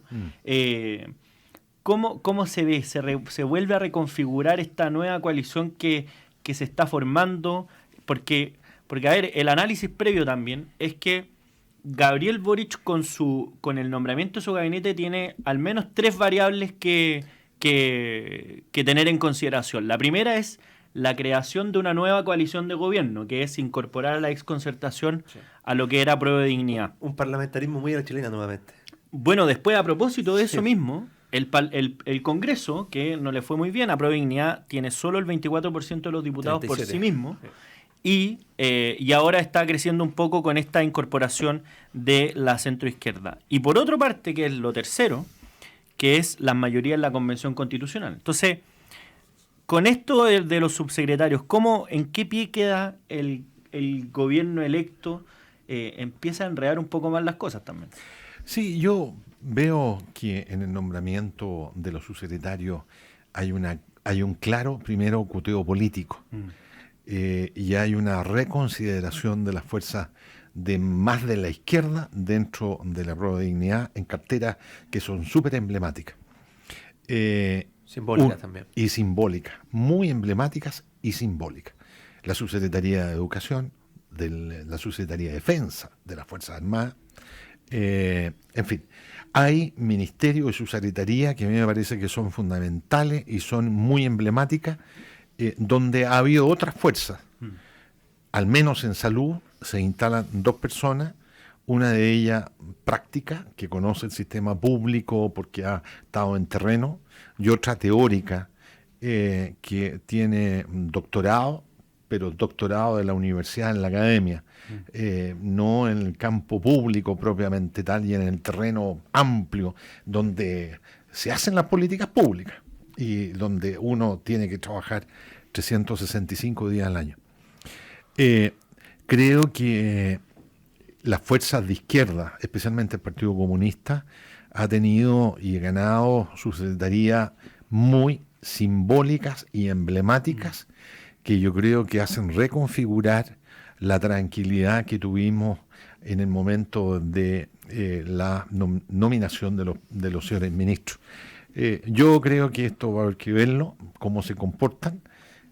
¿Cómo se ve? ¿Se vuelve a reconfigurar esta nueva coalición que se está formando? Porque, a ver, el análisis previo también es que Gabriel Boric con el nombramiento de su gabinete tiene al menos 3 variables que tener en consideración. La primera es la creación de una nueva coalición de gobierno, que es incorporar a la exconcertación a lo que era Prueba de Dignidad. Un parlamentarismo muy a la chilena nuevamente. Bueno, después, a propósito de eso mismo, el Congreso, que no le fue muy bien a Prueba de Dignidad, tiene solo el 24% de los diputados 37. Por sí mismo. Sí. Y ahora está creciendo un poco con esta incorporación de la centroizquierda. Y por otra parte, que es lo tercero, que es la mayoría en la Convención Constitucional. Entonces, con esto de los subsecretarios, ¿en qué pie queda el gobierno electo? Empieza a enredar un poco más las cosas también. Sí, yo veo que en el nombramiento de los subsecretarios hay un claro, primero, cuteo político. Y hay una reconsideración de las fuerzas más de la izquierda dentro de la Prueba de Dignidad en carteras que son súper emblemáticas. Simbólicas también. Y simbólicas, muy emblemáticas y simbólicas. La Subsecretaría de Educación, la Subsecretaría de Defensa de las Fuerzas Armadas, en fin. Hay ministerios y subsecretarías que a mí me parece que son fundamentales y son muy emblemáticas, donde ha habido otras fuerzas. Al menos en salud se instalan 2 personas, una de ellas práctica, que conoce el sistema público porque ha estado en terreno, y otra teórica, que tiene doctorado, pero doctorado de la universidad, en la academia, no en el campo público propiamente tal, y en el terreno amplio donde se hacen las políticas públicas y donde uno tiene que trabajar 365 días al año. Creo que las fuerzas de izquierda, especialmente el Partido Comunista, ha tenido y ganado su secretaría muy simbólicas y emblemáticas que yo creo que hacen reconfigurar la tranquilidad que tuvimos en el momento de la nominación de los señores ministros. Yo creo que esto va a haber que verlo, cómo se comportan.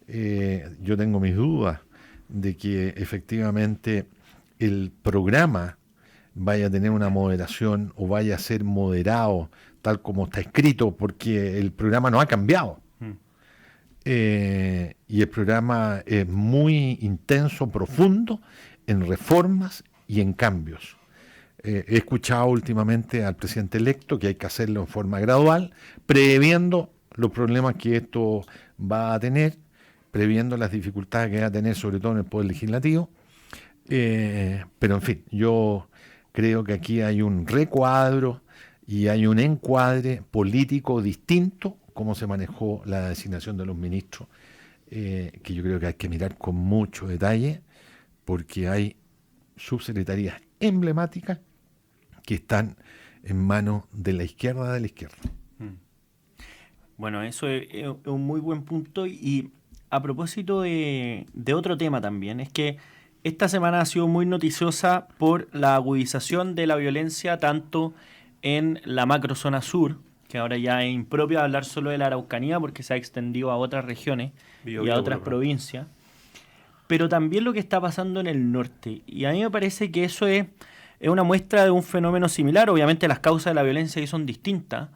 Yo tengo mis dudas de que efectivamente el programa vaya a tener una moderación o vaya a ser moderado tal como está escrito, porque el programa no ha cambiado. Y el programa es muy intenso, profundo, en reformas y en cambios. He escuchado últimamente al presidente electo que hay que hacerlo en forma gradual, previendo los problemas que esto va a tener, previendo las dificultades que va a tener, sobre todo en el Poder Legislativo. Pero en fin, yo creo que aquí hay un recuadro y hay un encuadre político distinto, cómo se manejó la designación de los ministros, que yo creo que hay que mirar con mucho detalle, porque hay subsecretarías emblemáticas que están en manos de la izquierda de la izquierda. Bueno, eso es un muy buen punto. Y a propósito de otro tema también, es que esta semana ha sido muy noticiosa por la agudización de la violencia tanto en la macrozona sur, que ahora ya es impropio hablar solo de la Araucanía porque se ha extendido a otras regiones y a otras provincias, pero también lo que está pasando en el norte. Y a mí me parece que eso es una muestra de un fenómeno similar. Obviamente las causas de la violencia ahí son distintas,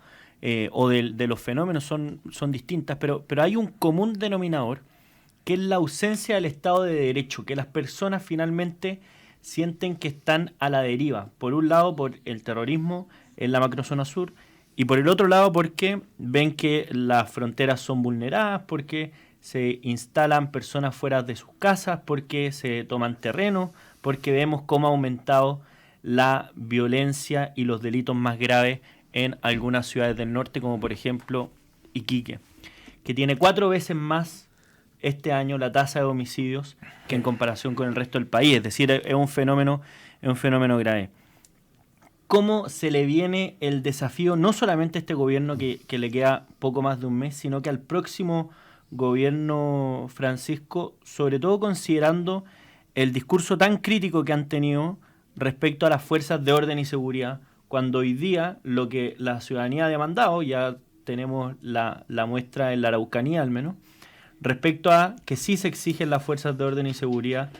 o de los fenómenos son distintas, pero hay un común denominador, que es la ausencia del Estado de Derecho, que las personas finalmente sienten que están a la deriva. Por un lado, por el terrorismo en la macrozona sur, y por el otro lado, porque ven que las fronteras son vulneradas, porque se instalan personas fuera de sus casas, porque se toman terrenos, porque vemos cómo ha aumentado la violencia y los delitos más graves en algunas ciudades del norte, como por ejemplo Iquique, que tiene 4 veces más este año la tasa de homicidios que en comparación con el resto del país. Es decir, es un fenómeno grave. ¿Cómo se le viene el desafío no solamente a este gobierno que le queda poco más de un mes, sino que al próximo gobierno, Francisco, sobre todo considerando el discurso tan crítico que han tenido respecto a las fuerzas de orden y seguridad, cuando hoy día lo que la ciudadanía ha demandado, ya tenemos la muestra en la Araucanía al menos, respecto a que sí se exigen las fuerzas de orden y seguridad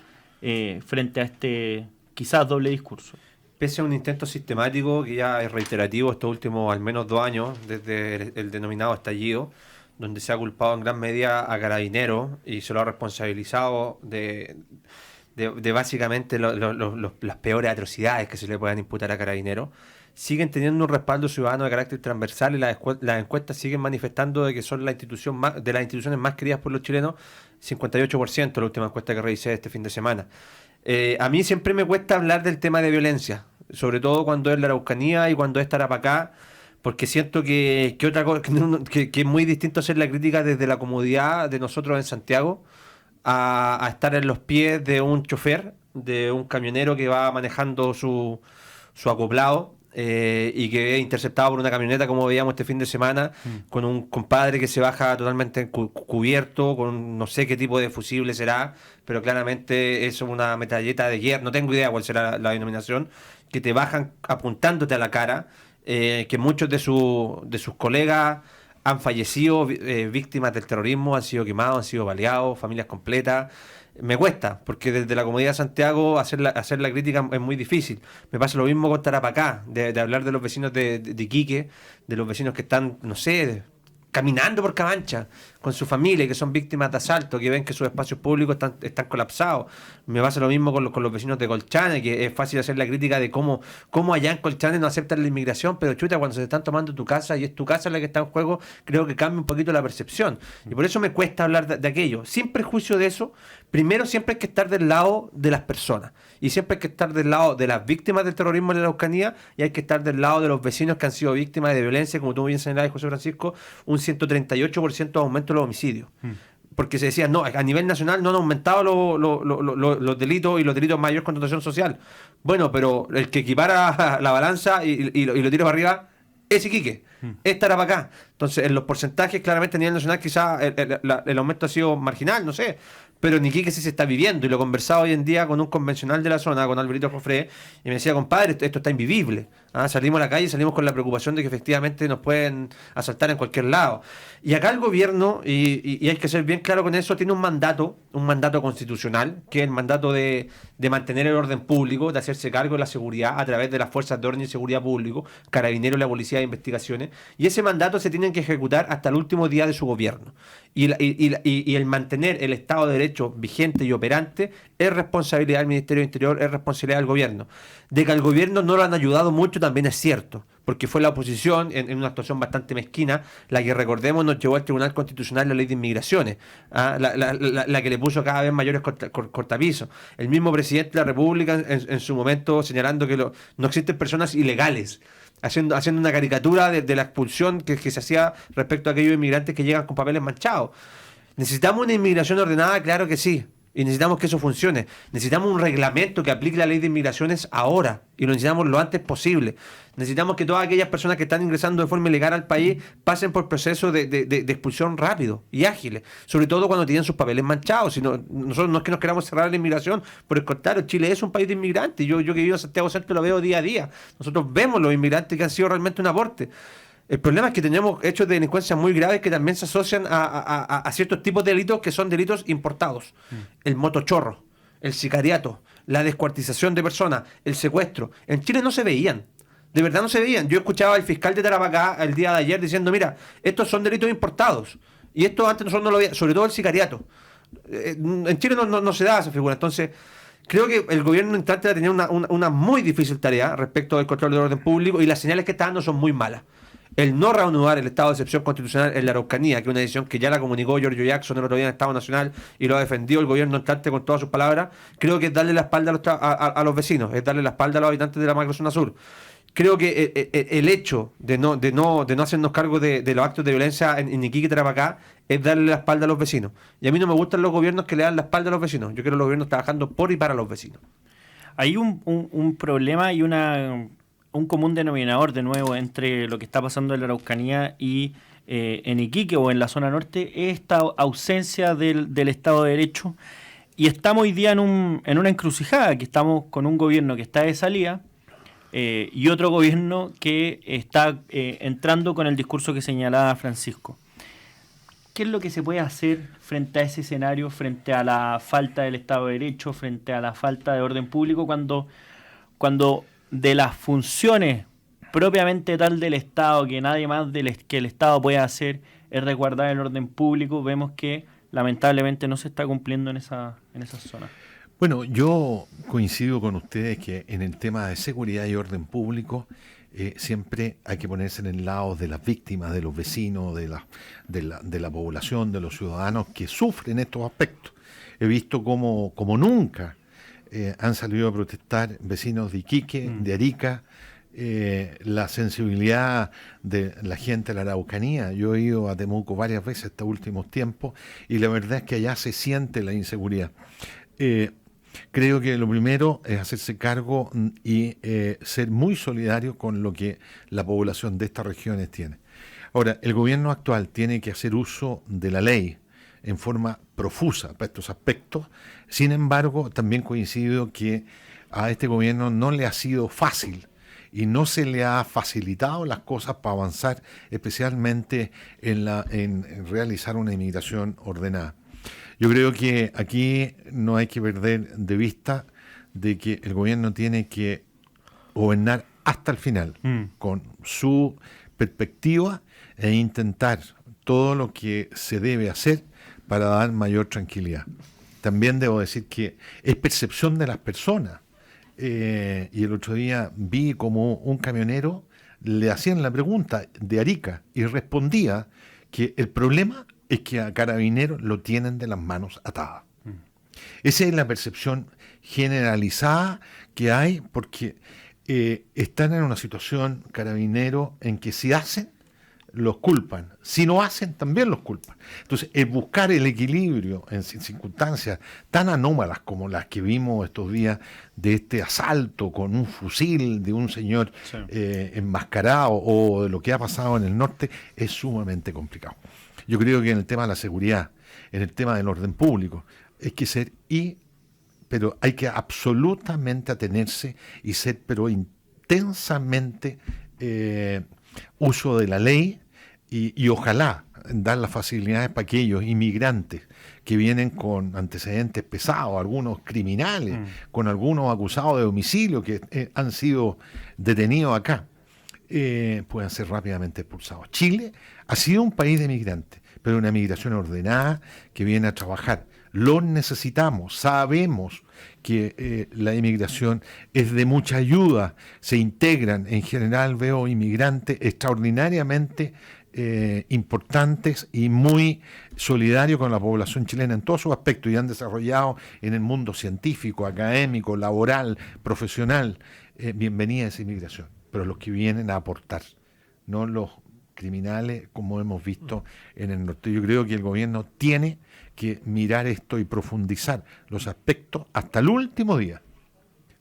frente a este quizás doble discurso? Pese a un intento sistemático que ya es reiterativo estos últimos al menos 2 años, desde el denominado estallido, donde se ha culpado en gran medida a Carabineros y se lo ha responsabilizado de básicamente las peores atrocidades que se le puedan imputar a Carabineros, siguen teniendo un respaldo ciudadano de carácter transversal, y las encuestas siguen manifestando de que son la institución de las instituciones más queridas por los chilenos, 58%, la última encuesta que revisé este fin de semana. A mí siempre me cuesta hablar del tema de violencia, sobre todo cuando es la Araucanía y cuando es Tarapacá, porque siento que otra cosa que es muy distinto hacer la crítica desde la comodidad de nosotros en Santiago a estar en los pies de un chofer, de un camionero que va manejando su acoplado, y que es interceptado por una camioneta, como veíamos este fin de semana, con un compadre que se baja totalmente cubierto, con no sé qué tipo de fusible será, pero claramente es una metralleta de hierro, no tengo idea cuál será la denominación, que te bajan apuntándote a la cara, que muchos de sus colegas han fallecido víctimas del terrorismo, han sido quemados, han sido baleados, familias completas. Me cuesta, porque desde la Comunidad de Santiago hacer la crítica es muy difícil. Me pasa lo mismo con Tarapacá, de hablar de los vecinos de Iquique, de los vecinos que están, no sé, caminando por Cabancha con su familia, que son víctimas de asalto, que ven que sus espacios públicos están colapsados. Me pasa lo mismo con los vecinos de Colchane, que es fácil hacer la crítica de cómo allá en Colchane no aceptan la inmigración, pero chuta, cuando se están tomando tu casa y es tu casa la que está en juego, creo que cambia un poquito la percepción. Y por eso me cuesta hablar de aquello. Sin prejuicio de eso, primero siempre hay que estar del lado de las personas, y siempre hay que estar del lado de las víctimas del terrorismo en la Araucanía, y hay que estar del lado de los vecinos que han sido víctimas de violencia, como tú bien señalabas, José Francisco, un 138% de aumento de los homicidios. porque se decía, no, a nivel nacional no han aumentado los delitos y los delitos de mayor connotación social. Bueno, pero el que equipara la balanza y lo tira para arriba es Iquique. Esta era para acá. Entonces, en los porcentajes, claramente a nivel nacional quizás el aumento ha sido marginal, no sé. Pero en Iquique sí se está viviendo, y lo he conversado hoy en día con un convencional de la zona, con Alberito Jofré, y me decía, compadre, esto está invivible. Salimos a la calle y salimos con la preocupación de que efectivamente nos pueden asaltar en cualquier lado. Y acá el gobierno, y hay que ser bien claro con eso, tiene un mandato constitucional, que es el mandato de mantener el orden público, de hacerse cargo de la seguridad a través de las fuerzas de orden y seguridad público, Carabineros, la Policía de Investigaciones, y ese mandato se tiene que ejecutar hasta el último día de su gobierno. Y el mantener el Estado de Derecho vigente y operante es responsabilidad del Ministerio del Interior, es responsabilidad del gobierno. De que al gobierno no lo han ayudado mucho también es cierto, porque fue la oposición, en una actuación bastante mezquina, la que, recordemos, nos llevó al Tribunal Constitucional la ley de inmigraciones, la que le puso cada vez mayores cortapisos. El mismo presidente de la República en su momento señalando que no existen personas ilegales, haciendo una caricatura de la expulsión que se hacía respecto a aquellos inmigrantes que llegan con papeles manchados. ¿Necesitamos una inmigración ordenada? Claro que sí. Y necesitamos que eso funcione. Necesitamos un reglamento que aplique la ley de inmigraciones ahora. Y lo necesitamos lo antes posible. Necesitamos que todas aquellas personas que están ingresando de forma ilegal al país pasen por procesos de expulsión rápido y ágiles. Sobre todo cuando tienen sus papeles manchados. Nosotros no es que nos queramos cerrar la inmigración. Por el contrario, Chile es un país de inmigrantes. Yo que vivo en Santiago Centro lo veo día a día. Nosotros vemos los inmigrantes que han sido realmente un aporte. El problema es que tenemos hechos de delincuencia muy graves que también se asocian a ciertos tipos de delitos que son delitos importados. El motochorro, el sicariato, la descuartización de personas, el secuestro. En Chile no se veían. De verdad no se veían. Yo escuchaba al fiscal de Tarapacá el día de ayer diciendo, mira, estos son delitos importados. Y esto antes nosotros no lo veíamos, sobre todo el sicariato. En Chile no se da esa figura. Entonces, creo que el gobierno entrante va a tener una muy difícil tarea respecto al control del orden público, y las señales que está dando son muy malas. El no reanudar el estado de excepción constitucional en la Araucanía, que es una decisión que ya la comunicó Giorgio Jackson el otro día en el Estado Nacional y lo ha defendido el gobierno entrante con todas sus palabras, creo que es darle la espalda a los vecinos, es darle la espalda a los habitantes de la macrozona sur. Creo que el hecho de no hacernos cargo de los actos de violencia en Iquique y Tarapacá es darle la espalda a los vecinos. Y a mí no me gustan los gobiernos que le dan la espalda a los vecinos. Yo quiero los gobiernos trabajando por y para los vecinos. Hay un problema y un común denominador, de nuevo, entre lo que está pasando en la Araucanía y en Iquique o en la zona norte, es esta ausencia del Estado de Derecho. Y estamos hoy día en una encrucijada, que estamos con un gobierno que está de salida y otro gobierno que está entrando con el discurso que señalaba Francisco. ¿Qué es lo que se puede hacer frente a ese escenario, frente a la falta del Estado de Derecho, frente a la falta de orden público, cuando de las funciones propiamente tal del Estado, que nadie más que el Estado puede hacer, es resguardar el orden público? Vemos que lamentablemente no se está cumpliendo en esa zona. Bueno, yo coincido con ustedes que en el tema de seguridad y orden público siempre hay que ponerse en el lado de las víctimas, de los vecinos, de la población, de los ciudadanos que sufren estos aspectos. He visto como nunca han salido a protestar vecinos de Iquique, de Arica, la sensibilidad de la gente de la Araucanía. Yo he ido a Temuco varias veces estos últimos tiempos y la verdad es que allá se siente la inseguridad. Creo que lo primero es hacerse cargo y ser muy solidario con lo que la población de estas regiones tiene. Ahora, el gobierno actual tiene que hacer uso de la ley en forma profusa para estos aspectos. Sin embargo, también coincido que a este gobierno no le ha sido fácil y no se le ha facilitado las cosas para avanzar, especialmente en realizar una inmigración ordenada. Yo creo que aquí no hay que perder de vista de que el gobierno tiene que gobernar hasta el final, con su perspectiva, e intentar todo lo que se debe hacer para dar mayor tranquilidad. También debo decir que es percepción de las personas. Y el otro día vi como un camionero le hacían la pregunta de Arica y respondía que el problema es que a Carabineros lo tienen de las manos atadas. Esa es la percepción generalizada que hay, porque están en una situación, Carabineros, en que si hacen, los culpan. Si no hacen, también los culpan. Entonces, buscar el equilibrio en circunstancias tan anómalas como las que vimos estos días de este asalto con un fusil de un señor enmascarado, o de lo que ha pasado en el norte, es sumamente complicado. Yo creo que en el tema de la seguridad, en el tema del orden público, hay que ser pero hay que absolutamente atenerse y ser pero intensamente uso de la ley, y ojalá dar las facilidades para aquellos inmigrantes que vienen con antecedentes pesados, algunos criminales, con algunos acusados de homicidio que han sido detenidos acá, puedan ser rápidamente expulsados. Chile ha sido un país de migrantes, pero una migración ordenada que viene a trabajar. Los necesitamos, sabemos que la inmigración es de mucha ayuda, se integran. En general veo inmigrantes extraordinariamente importantes y muy solidarios con la población chilena en todos sus aspectos, y han desarrollado en el mundo científico, académico, laboral, profesional. Bienvenida a esa inmigración, pero los que vienen a aportar, no los criminales como hemos visto en el norte. Yo creo que el gobierno tiene que mirar esto y profundizar los aspectos hasta el último día.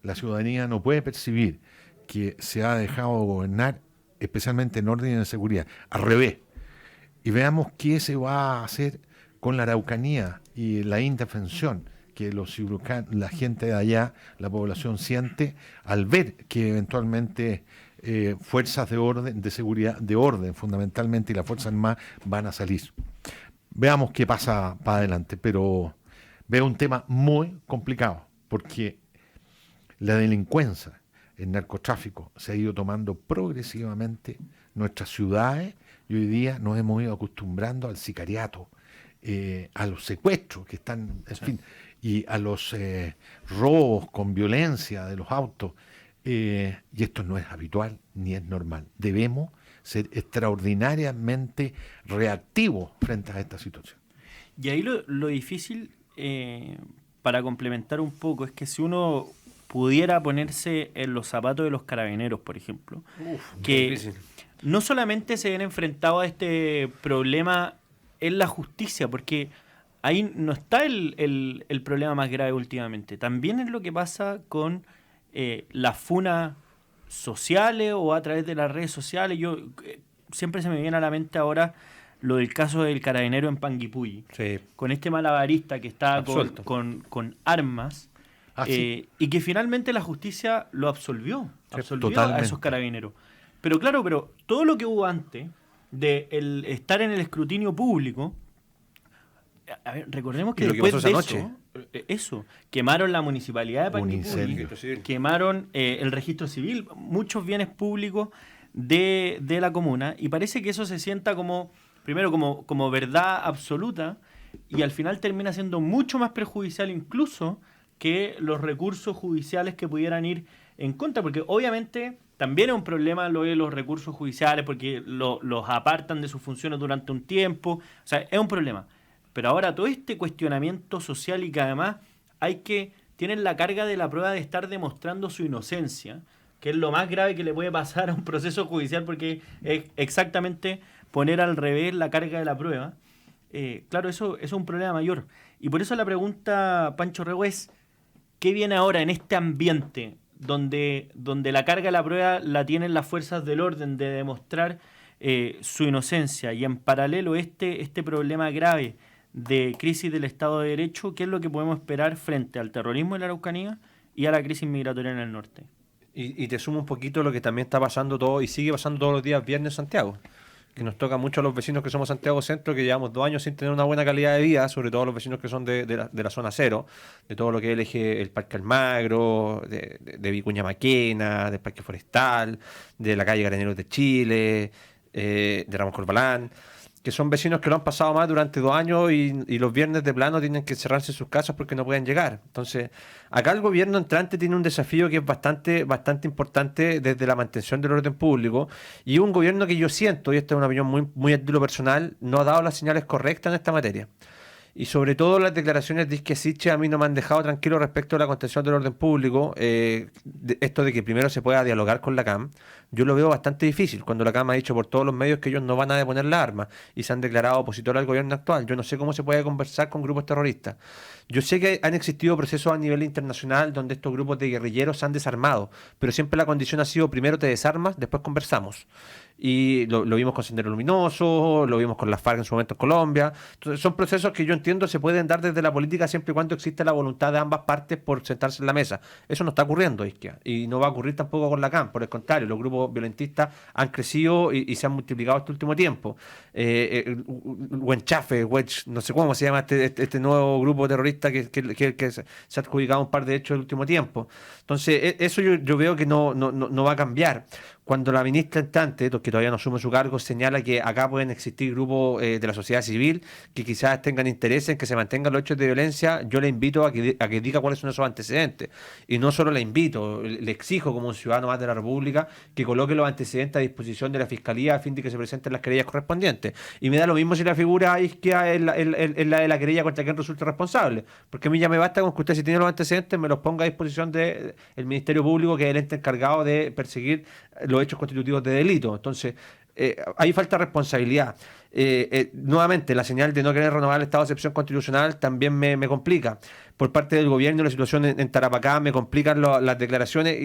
La ciudadanía no puede percibir que se ha dejado gobernar, especialmente en orden y en seguridad. Al revés. Y veamos qué se va a hacer con la Araucanía y la indefensión que la gente de allá, la población, siente al ver que eventualmente fuerzas de orden, de seguridad, de orden fundamentalmente, y las Fuerzas Armadas van a salir. Veamos qué pasa para adelante, pero veo un tema muy complicado, porque la delincuencia, el narcotráfico, se ha ido tomando progresivamente nuestras ciudades, y hoy día nos hemos ido acostumbrando al sicariato, a los secuestros que están, en fin, y a los robos con violencia de los autos, y esto no es habitual ni es normal. Debemos ser extraordinariamente reactivos frente a esta situación. Y ahí lo difícil, para complementar un poco, es que si uno pudiera ponerse en los zapatos de los carabineros, por ejemplo, que no solamente se ven enfrentados a este problema en la justicia, porque ahí no está el problema más grave últimamente, también es lo que pasa con las funas sociales o a través de las redes sociales. Yo siempre se me viene a la mente ahora lo del caso del carabinero en Panguipulli, con este malabarista que estaba con armas, y que finalmente la justicia lo absolvió a esos carabineros. Pero claro, todo lo que hubo antes de estar en el escrutinio público, a ver, recordemos que después de eso, quemaron la municipalidad de Panguipulli, quemaron el registro civil, muchos bienes públicos de la comuna, y parece que eso se sienta primero como verdad absoluta, y al final termina siendo mucho más perjudicial incluso que los recursos judiciales que pudieran ir en contra, porque obviamente también es un problema lo de los recursos judiciales, porque los apartan de sus funciones durante un tiempo, o sea, es un problema. Pero ahora todo este cuestionamiento social, y que además tienen la carga de la prueba de estar demostrando su inocencia, que es lo más grave que le puede pasar a un proceso judicial, porque es exactamente poner al revés la carga de la prueba. Claro, eso es un problema mayor. Y por eso la pregunta, Pancho Rego, es ¿qué viene ahora en este ambiente donde la carga de la prueba la tienen las fuerzas del orden de demostrar su inocencia, y en paralelo este problema grave de crisis del Estado de Derecho? ¿Qué es lo que podemos esperar frente al terrorismo en la Araucanía y a la crisis migratoria en el norte? Y te sumo un poquito lo que también está pasando y sigue pasando todos los días viernes en Santiago, que nos toca mucho a los vecinos que somos Santiago Centro, que llevamos 2 años sin tener una buena calidad de vida, sobre todo los vecinos que son de la zona cero, de todo lo que es el Parque Almagro, de Vicuña Maquena, del Parque Forestal, de la calle Carabineros de Chile, de Ramos Corbalán, que son vecinos que lo han pasado mal durante 2 años, y los viernes de plano tienen que cerrarse sus casas porque no pueden llegar. Entonces, acá el gobierno entrante tiene un desafío que es bastante importante desde la mantención del orden público, y un gobierno que yo siento, y esta es una opinión muy, muy a título personal, no ha dado las señales correctas en esta materia. Y sobre todo las declaraciones de Isquia Siche a mí no me han dejado tranquilo respecto a la contención del orden público. Esto de que primero se pueda dialogar con la CAM, yo lo veo bastante difícil. Cuando la CAM ha dicho por todos los medios que ellos no van a deponer las armas y se han declarado opositores al gobierno actual, yo no sé cómo se puede conversar con grupos terroristas. Yo sé que han existido procesos a nivel internacional donde estos grupos de guerrilleros se han desarmado, pero siempre la condición ha sido primero te desarmas, después conversamos. Y lo vimos con Sendero Luminoso, lo vimos con las FARC en su momento en Colombia. Entonces son procesos que yo entiendo se pueden dar desde la política siempre y cuando exista la voluntad de ambas partes por sentarse en la mesa. Eso no está ocurriendo, Isquia, y no va a ocurrir tampoco con la CAM. Por el contrario, los grupos violentistas han crecido y se han multiplicado este último tiempo. Huenchafe, no sé cómo se llama este nuevo grupo terrorista que se ha adjudicado un par de hechos el último tiempo. Entonces, eso yo veo que no va a cambiar. Cuando la ministra entrante, que todavía no asume su cargo, señala que acá pueden existir grupos de la sociedad civil que quizás tengan interés en que se mantengan los hechos de violencia, yo le invito a que diga cuáles son esos antecedentes. Y no solo le invito, le exijo como un ciudadano más de la República que coloque los antecedentes a disposición de la Fiscalía a fin de que se presenten las querellas correspondientes. Y me da lo mismo si la figura Isquia es la de la querella contra quien resulte responsable. Porque a mí ya me basta con que usted, si tiene los antecedentes, me los ponga a disposición del Ministerio Público, que es el ente encargado de perseguir los hechos constitutivos de delito. Entonces, ahí falta responsabilidad. Nuevamente, la señal de no querer renovar el estado de excepción constitucional también me complica. Por parte del gobierno, la situación en Tarapacá me complican las declaraciones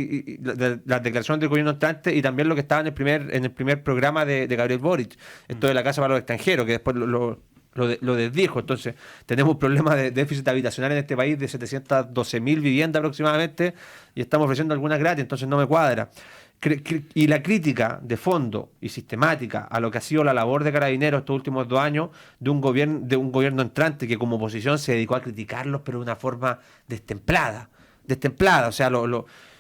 las declaraciones del gobierno entrante y también lo que estaba en el primer programa de Gabriel Boric, esto de la casa para los extranjeros, que después lo desdijo. Entonces, tenemos un problema de déficit habitacional en este país de 712.000 viviendas aproximadamente y estamos ofreciendo algunas gratis, entonces no me cuadra. Y la crítica de fondo y sistemática a lo que ha sido la labor de Carabineros estos últimos 2 años de un gobierno entrante que como oposición se dedicó a criticarlos pero de una forma destemplada, o sea, a mí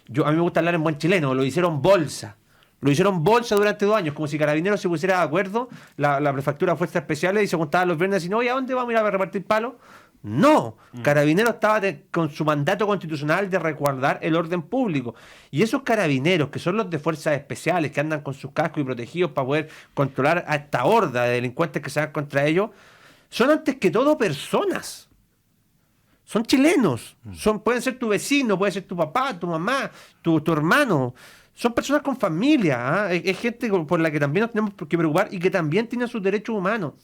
me gusta hablar en buen chileno, lo hicieron bolsa durante 2 años, como si Carabineros se pusiera de acuerdo, la prefectura de Fuerzas Especiales, y se juntaban los viernes y no, oye, ¿a dónde vamos a ir a repartir palos? No, Carabineros estaba con su mandato constitucional de resguardar el orden público. Y esos carabineros, que son los de fuerzas especiales, que andan con sus cascos y protegidos para poder controlar a esta horda de delincuentes que se van contra ellos, son antes que todo personas. Son chilenos. Pueden ser tu vecino, puede ser tu papá, tu mamá, tu hermano. Son personas con familia. Es gente por la que también nos tenemos que preocupar y que también tiene sus derechos humanos.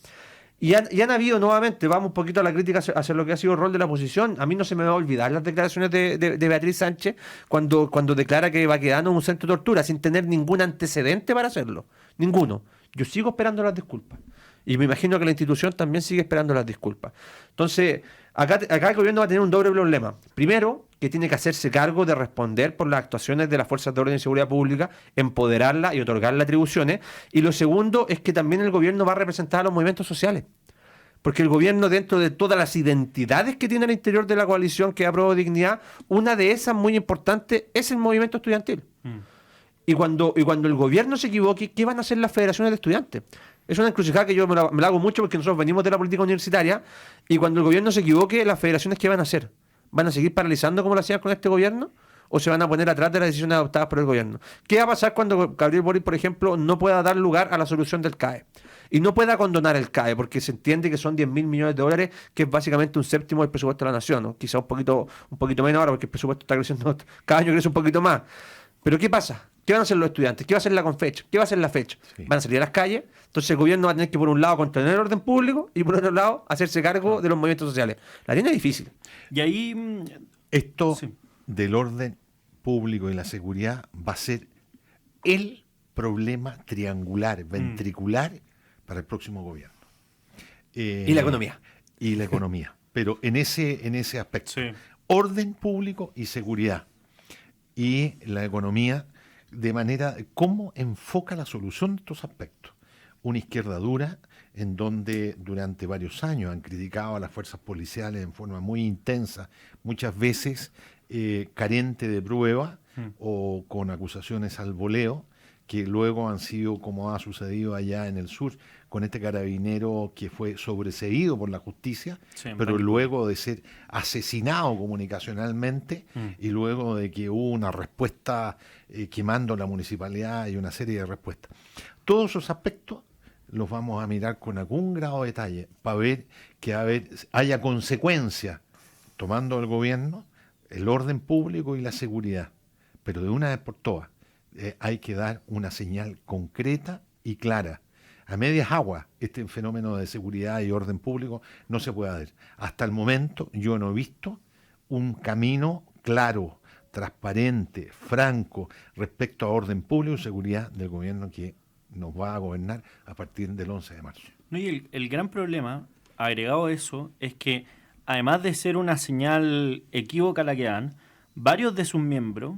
Y han habido, nuevamente, vamos un poquito a la crítica hacia lo que ha sido el rol de la oposición. A mí no se me va a olvidar las declaraciones de Beatriz Sánchez cuando declara que Baquedano es un centro de tortura sin tener ningún antecedente para hacerlo. Ninguno. Yo sigo esperando las disculpas. Y me imagino que la institución también sigue esperando las disculpas. Entonces, acá el gobierno va a tener un doble problema. Primero, que tiene que hacerse cargo de responder por las actuaciones de las fuerzas de orden y seguridad pública, empoderarlas y otorgarle atribuciones. Y lo segundo es que también el gobierno va a representar a los movimientos sociales. Porque el gobierno, dentro de todas las identidades que tiene al interior de la coalición que aprobó Dignidad, una de esas muy importante es el movimiento estudiantil. Y cuando el gobierno se equivoque, ¿qué van a hacer las federaciones de estudiantes? Es una encrucijada que yo me la hago mucho porque nosotros venimos de la política universitaria y cuando el gobierno se equivoque, las federaciones, ¿qué van a hacer? ¿Van a seguir paralizando como lo hacían con este gobierno? ¿O se van a poner atrás de las decisiones adoptadas por el gobierno? ¿Qué va a pasar cuando Gabriel Boric, por ejemplo, no pueda dar lugar a la solución del CAE? Y no pueda condonar el CAE, porque se entiende que son 10.000 millones de dólares, que es básicamente un séptimo del presupuesto de la nación, ¿no? Quizá un poquito menos ahora, porque el presupuesto está creciendo, cada año crece un poquito más. Pero ¿qué pasa? ¿Qué van a hacer los estudiantes? ¿Qué va a hacer la Confech? ¿Qué va a hacer la FECH? Sí. Van a salir a las calles. Entonces el gobierno va a tener que, por un lado, contener el orden público y, por otro lado, hacerse cargo de los movimientos sociales. La tiene difícil. Y ahí... Esto del orden público y la seguridad va a ser el problema triangular, ventricular para el próximo gobierno. Y la economía. Y la economía. Pero en ese aspecto. Sí. Orden público y seguridad. Y la economía, de manera, ¿cómo enfoca la solución de estos aspectos? Una izquierda dura, en donde durante varios años han criticado a las fuerzas policiales en forma muy intensa, muchas veces carente de prueba o con acusaciones al voleo, que luego han sido, como ha sucedido allá en el sur, con este carabinero que fue sobreseído por la justicia, pero luego de ser asesinado comunicacionalmente y luego de que hubo una respuesta quemando la municipalidad y una serie de respuestas. Todos esos aspectos los vamos a mirar con algún grado de detalle para ver que haya consecuencias, tomando el gobierno, el orden público y la seguridad. Pero de una vez por todas, hay que dar una señal concreta y clara. A medias aguas, este fenómeno de seguridad y orden público no se puede dar. Hasta el momento yo no he visto un camino claro, transparente, franco, respecto a orden público y seguridad del gobierno que nos va a gobernar a partir del 11 de marzo. No, y el gran problema, agregado a eso, es que además de ser una señal equívoca la que dan, varios de sus miembros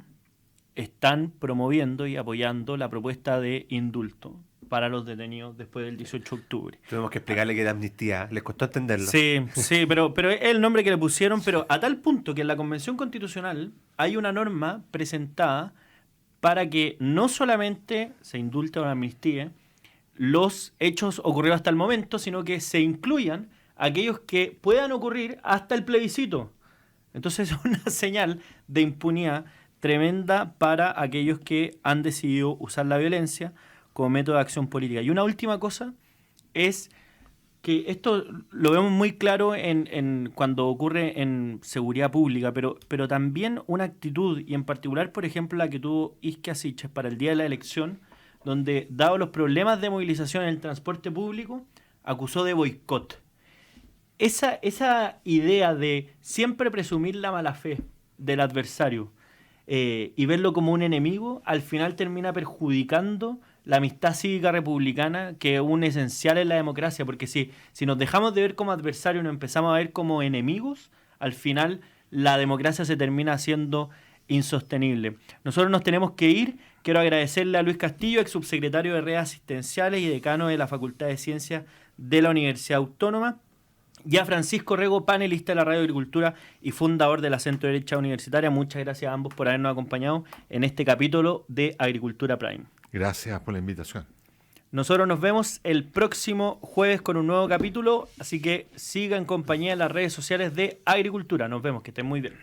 están promoviendo y apoyando la propuesta de indulto para los detenidos después del 18 de octubre. Tuvimos que explicarle que era amnistía, les costó entenderlo. Sí, pero es el nombre que le pusieron, pero a tal punto que en la Convención Constitucional hay una norma presentada para que no solamente se indulte o amnistíe los hechos ocurridos hasta el momento, sino que se incluyan aquellos que puedan ocurrir hasta el plebiscito. Entonces es una señal de impunidad tremenda para aquellos que han decidido usar la violencia como método de acción política. Y una última cosa es que esto lo vemos muy claro en cuando ocurre en seguridad pública, pero también una actitud, y en particular, por ejemplo, la que tuvo Isquia Siches para el día de la elección, donde, dado los problemas de movilización en el transporte público, acusó de boicot. Esa idea de siempre presumir la mala fe del adversario y verlo como un enemigo, al final termina perjudicando la amistad cívica republicana, que es un esencial en la democracia, porque si nos dejamos de ver como adversarios y nos empezamos a ver como enemigos, al final la democracia se termina haciendo insostenible. Nosotros nos tenemos que ir. Quiero agradecerle a Luis Castillo, ex subsecretario de Redes Asistenciales y decano de la Facultad de Ciencias de la Universidad Autónoma, y a Francisco Rego, panelista de la Radio Agricultura y fundador de la Centro Derecha Universitaria. Muchas gracias a ambos por habernos acompañado en este capítulo de Agricultura Prime. Gracias por la invitación. Nosotros nos vemos el próximo jueves con un nuevo capítulo, así que siga en compañía en las redes sociales de Agricultura. Nos vemos, que estén muy bien.